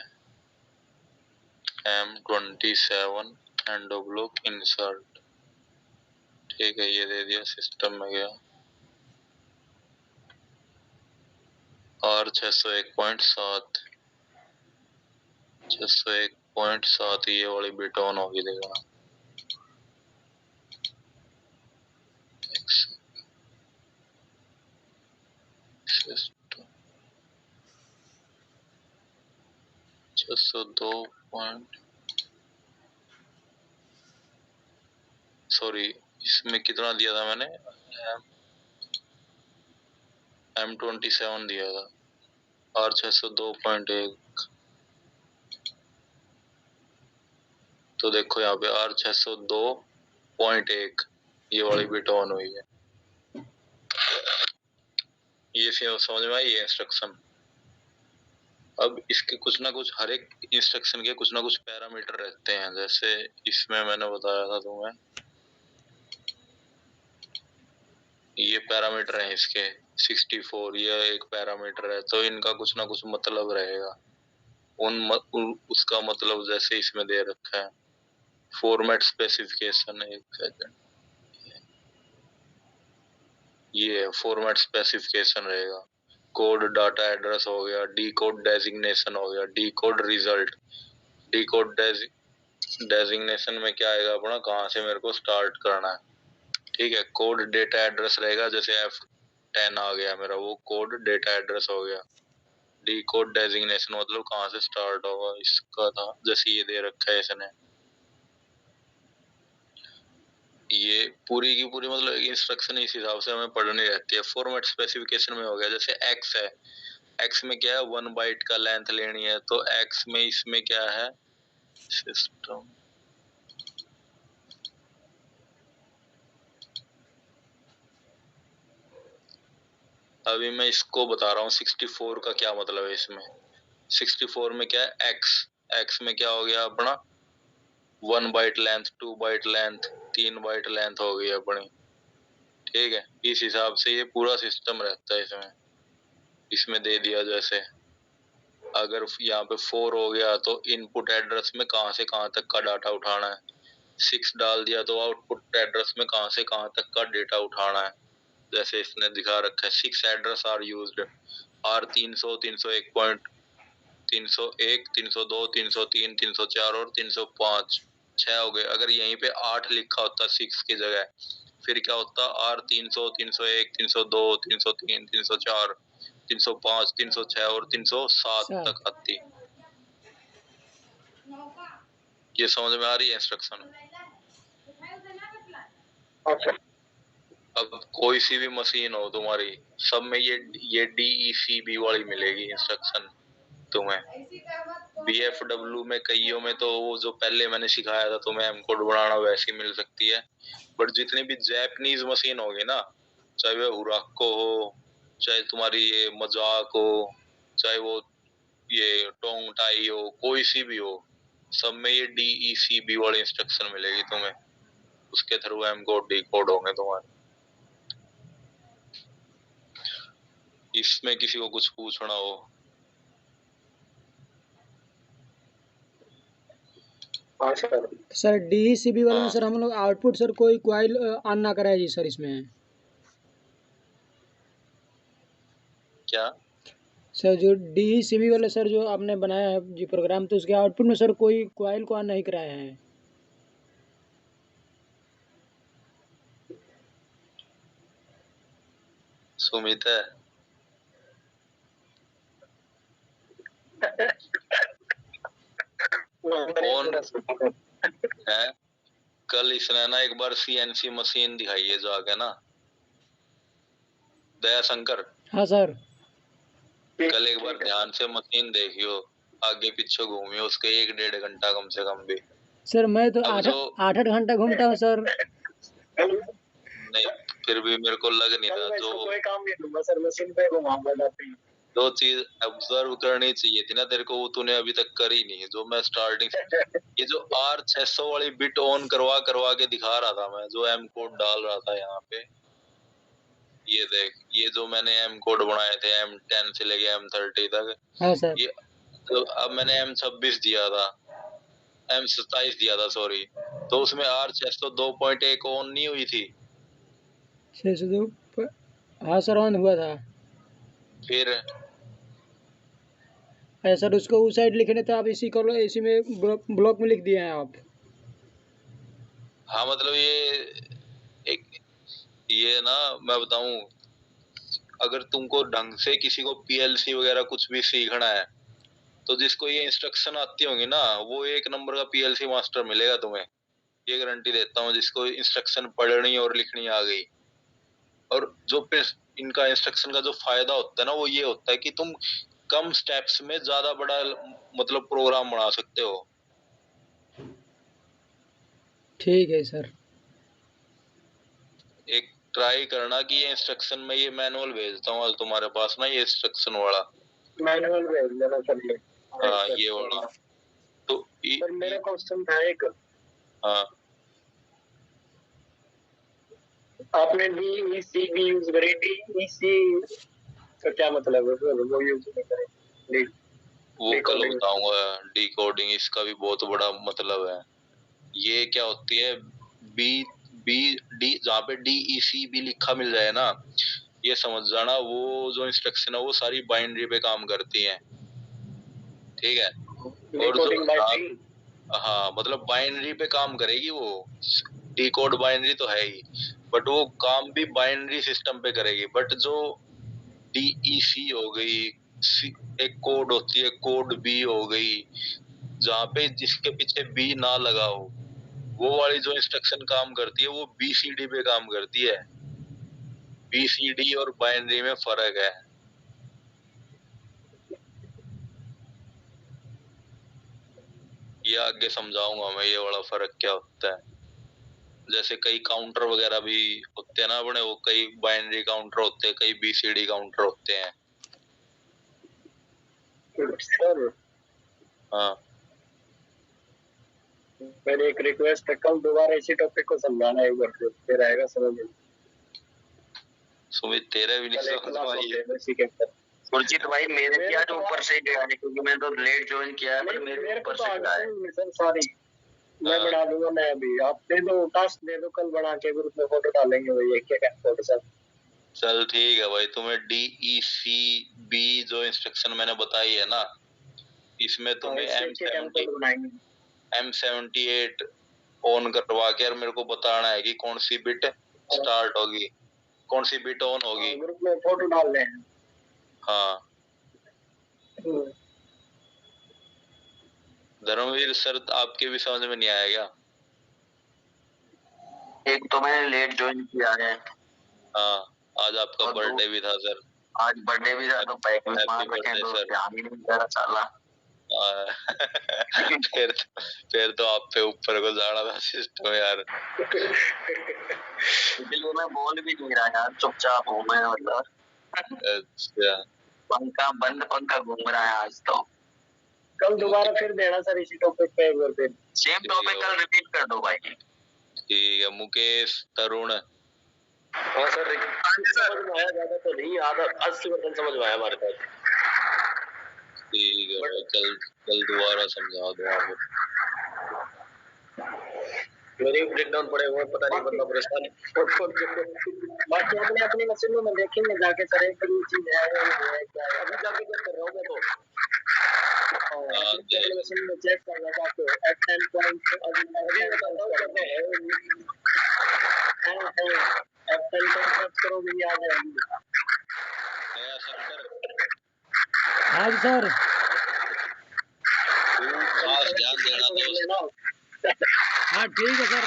M27 एंड ब्लॉक इंसर्ट, ठीक है, ये दे दिया, सिस्टम में गया R601.7 601.7, ये वाली बिट ऑन होगी, देखना। सिस्टम 602 सॉरी, इसमें कितना दिया था मैंने, M27 दिया था, R602.1। तो देखो यहाँ पे R602.1 ये वाली बिट ऑन हुई है। ये समझ में आई इंस्ट्रक्शन। अब इसके कुछ ना कुछ, हर एक इंस्ट्रक्शन के कुछ ना कुछ पैरामीटर रहते हैं। जैसे इसमें मैंने बताया था तुम्हें, ये पैरामीटर है इसके 64, ये एक पैरामीटर है, तो इनका कुछ ना कुछ मतलब रहेगा। उसका मतलब जैसे इसमें दे रखा है फॉर्मेट स्पेसिफिकेशन, एक सेकंड, ये फॉर्मेट स्पेसिफिकेशन रहेगा। कोड डाटा एड्रेस हो गया, डी कोड डेजिग्नेशन हो गया, D code result. D code designation में क्या आएगा अपना, कहाँ से मेरे को स्टार्ट करना है, ठीक है। कोड डेटा एड्रेस रहेगा, जैसे F10 आ गया मेरा, वो कोड डेटा एड्रेस हो गया। डी कोड डेजिग्नेशन मतलब कहाँ से स्टार्ट होगा, इसका था, जैसे ये दे रखा है इसने। ये पूरी की पूरी मतलब इंस्ट्रक्शन इस हिसाब से हमें पढ़नी रहती है। फॉर्मेट स्पेसिफिकेशन में हो गया, जैसे X है, X में क्या है, 1 बाइट का लेंथ लेनी है, तो X में इसमें क्या है, सिस्टम अभी मैं इसको बता रहा हूँ 64 का क्या मतलब है इसमें। 64 में क्या है, X में क्या हो गया अपना 1 byte length, 2 byte length, 3 byte length हो गई अपनी। ठीक है, इस हिसाब से ये पूरा सिस्टम रहता है इसमें दे दिया। जैसे अगर यहाँ पे 4 हो गया तो इनपुट एड्रेस में कहाँ से कहाँ तक का डाटा उठाना है, 6 डाल दिया तो आउटपुट एड्रेस में कहाँ से कहाँ तक का डेटा उठाना है। जैसे इसने दिखा रखा है 6 एड्रेस आर यूज्ड, R300, 301, 301, 302, 303, 304 और 305, 6 हो गए। अगर यहीं पे 8 लिखा होता 6 की जगह, फिर क्या होता R300, 301, 302, 303, 304, 305, 306 और 307 तक आती। ये समझ में आ रही है इंस्ट्रक्शन? अब कोई सी भी मशीन हो तुम्हारी, सब में ये DECB वाली मिलेगी इंस्ट्रक्शन तुम्हें। BFW में कईयों में तो वो जो पहले मैंने सिखाया था तुम्हें एम कोड बनाना, वैसी मिल सकती है। बट जितनी भी जैपनीज मशीन होगी ना, चाहे वो हुराको हो, चाहे तुम्हारी ये मजाक हो, चाहे वो ये टोंग टाई हो, कोई सी भी हो, सब में ये DECB वाली इंस्ट्रक्शन मिलेगी तुम्हें। उसके through M code decode होंगे तुम्हारे। इसमें किसी को कुछ पूछना हो? सर DECB वाले में सर हम लोग आउटपुट सर कोई क्वाइल ऑन ना कराए जी सर इसमें। क्या सर जो DECB वाले सर जो आपने बनाया है जी प्रोग्राम, तो उसके आउटपुट में सर कोई क्वाइल को ऑन नहीं कराया है। सुमित है? है? कल इसने ना एक बार CNC मशीन दिखाई है जाके ना, दया शंकर। हाँ सर। कल एक बार ध्यान से मशीन देखियो, आगे पीछे घूमियो उसके 1-1.5 घंटा कम से कम भी। सर मैं तो 8-8 घंटा घूमता हूँ सर। नहीं, फिर भी मेरे को लग नहीं रहा। जो कोई काम नहीं दूंगा सर, मशीन पे घुमाऊंगा। जो चीज ऑब्जर्व करनी चाहिए थी ना तेरे को, वो तूने अभी तक करी नहीं है। जो मैं स्टार्टिंग ये जो R600 वाली बिट ऑन करवा करवा के दिखा रहा था मैं, जो एम कोड डाल रहा था यहाँ पे, ये देख, ये जो मैंने एम कोड बनाए थे M10 से लेके M30 तक। हाँ सर। ये तो अब मैंने M26 दिया था, M27 दिया था सॉरी, तो उसमें R600 2.1 ऑन नहीं हुई थी। 602 हाँ सर ऑन हुआ था। फिर सर उसको उस साइड लिखने तो आप इसी कॉल इसी में ब्लॉक में लिख दिए हैं आप। हाँ मतलब ये ना मैं बताऊं, अगर तुमको ढंग से किसी को PLC वगैरह कुछ भी सीखना है, तो जिसको ये इंस्ट्रक्शन आती होंगी ना, वो 1 नंबर का PLC मास्टर मिलेगा तुम्हें, ये गारंटी देता हूँ। जिसको इंस्ट्रक्शन पढ़नी और लिखनी आ गई, और जो इनका इंस्ट्रक्शन का जो फायदा होता है ना, वो ये होता है कि तुम कम स्टेप्स में ज्यादा बड़ा मतलब प्रोग्राम बना सकते हो। ठीक है सर। एक ट्राई करना कि ये इंस्ट्रक्शन में, ये मैनुअल भेजता हूँ आज तुम्हारे पास ना, ये इंस्ट्रक्शन वाला मैनुअल भेज देना चाहिए। हाँ ये वाला। तो पर मेरा क्वेश्चन था एक, हाँ आपने DECB यूज करी, DEC का क्या मतलब है? वो यूज नहीं करें, वो कल बताऊंगा। डिकोडिंग इसका भी बहुत बड़ा मतलब है। ये क्या होती है, डी जहाँ पे DECB लिखा मिल जाए ना, ये समझ जाना वो जो इंस्ट्रक्शन है वो सारी बाइनरी पे काम करती है। ठीक है, और जो हाँ मतलब बाइनरी पे काम करेगी वो। डिकोड बाइनरी तो है ही, बट वो काम भी बाइनरी सिस्टम पे करेगी। बट जो DEC हो गई, एक कोड होती है कोड B हो गई, जहाँ पे जिसके पीछे B ना लगा हो, वो वाली जो इंस्ट्रक्शन काम करती है वो BCD पे काम करती है। BCD और बाइनरी में फर्क है। ये आगे समझाऊंगा मैं, ये वाला फर्क क्या होता है। जैसे कई काउंटर वगैरह भी होते हैं ना अपने, वो कई बाइनरी काउंटर होते हैं, कई BCD काउंटर होते हैं। हाँ मेरी एक रिक्वेस्ट है, कल दोबारा इसी टॉपिक को समझाना एक बार, फिर आएगा समझ में। सुमित तेरा भी नहीं समझ में आई है। इसी के ऊपर सुरजीत भाई मेरे क्या जो ऊपर से गया है, क्योंकि मैं तो लेट ज्वाइन किया है, पर मेरे ऊपर से गया है सर। सॉरी, मैं बना दूंगा। मैं अभी आप दे दो, टास्क दे दो, कल बना के ग्रुप में फोटो डालेंगे वही एक एक फोटो सर। चल ठीक है भाई, तुम्हें DECB जो इंस्ट्रक्शन मैंने बताई है ना, इसमें तुम्हें M78 ऑन करवा के और मेरे को बताना है कि कौन सी बिट स्टार्ट होगी, कौन सी बिट ऑन होगी। ग्रुप में फोटो डाल रहे हैं। हाँ धर्मवीर सर, आपके भी समझ में नहीं आया क्या? एक तो मैंने लेट ज्वाइन किया है। हाँ, आज आपका बर्थडे भी था सर। आज बर्थडे भी था, तो पैक में मार रखे तो ध्यान ही नहीं दे रहा साला। फिर तो आप पे ऊपर को जाना था सिस्टम यार। इसलिए मैं बोल भी नहीं रहा यार, चुपचाप हूँ मैं, मतलब। अच्छा, पंखा बंद, पंखा घूम रहा है आज तो। कल दोबारा फिर देना सर इसी टॉपिक पे एक बार, फिर सेम टॉपिक कल रिपीट कर दो भाई। ठीक है मुकेश, तरुण। हाँ सर, समझ में आया, ज्यादा तो नहीं, आधा 80% समझ में आया हमारे पास। ठीक है भाई, कल दोबारा समझा दो आप। मेरे ब्रेकडाउन पड़े हुए, पता नहीं बंदा परेशान है। बाकी अपने अपनी मशीनों में देखेंगे जाके सर, एक चीज है क्या है, अभी जाके चेक कर रहा हूँ मैं तो। अपनी मशीन में चेक कर रहा था F10 पॉइंट अभी बताता हूँ, F10 पॉइंट करोगे याद है नया सेंटर। हाँ जी सर। खास ध्यान देना दोस्त। हाँ ठीक है सर।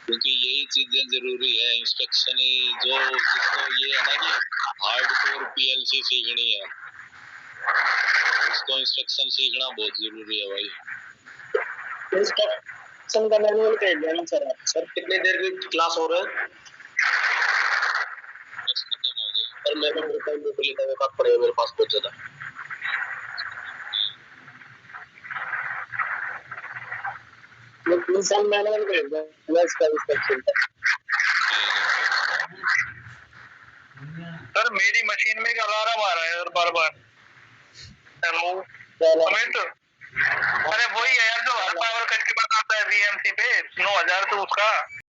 क्योंकि यही चीजें जरूरी है, इंस्ट्रक्शन ही जो जिसको ये है ना कि हार्डकोर PLC सीखनी है, उसको इंस्ट्रक्शन सीखना बहुत जरूरी है भाई। इंस्ट्रक्शन का मैनुअल भेज देना सर। सर कितनी देर की क्लास हो रहा है? बस खत्म हो गई। पर मैं भी टाइम देख लेता हूँ, कब पड़ेगा मेरे पास बहुत ज्यादा। इंसान मैनुअल भेज देना इसका इंस्ट्रक्शन। सर मेरी मशीन में एक अलार्म आ रहा है यार बार बार। हेलो सुमित, अरे वही है यार जो हर पावर कट के बाद आता है VMC पे 9000, तो उसका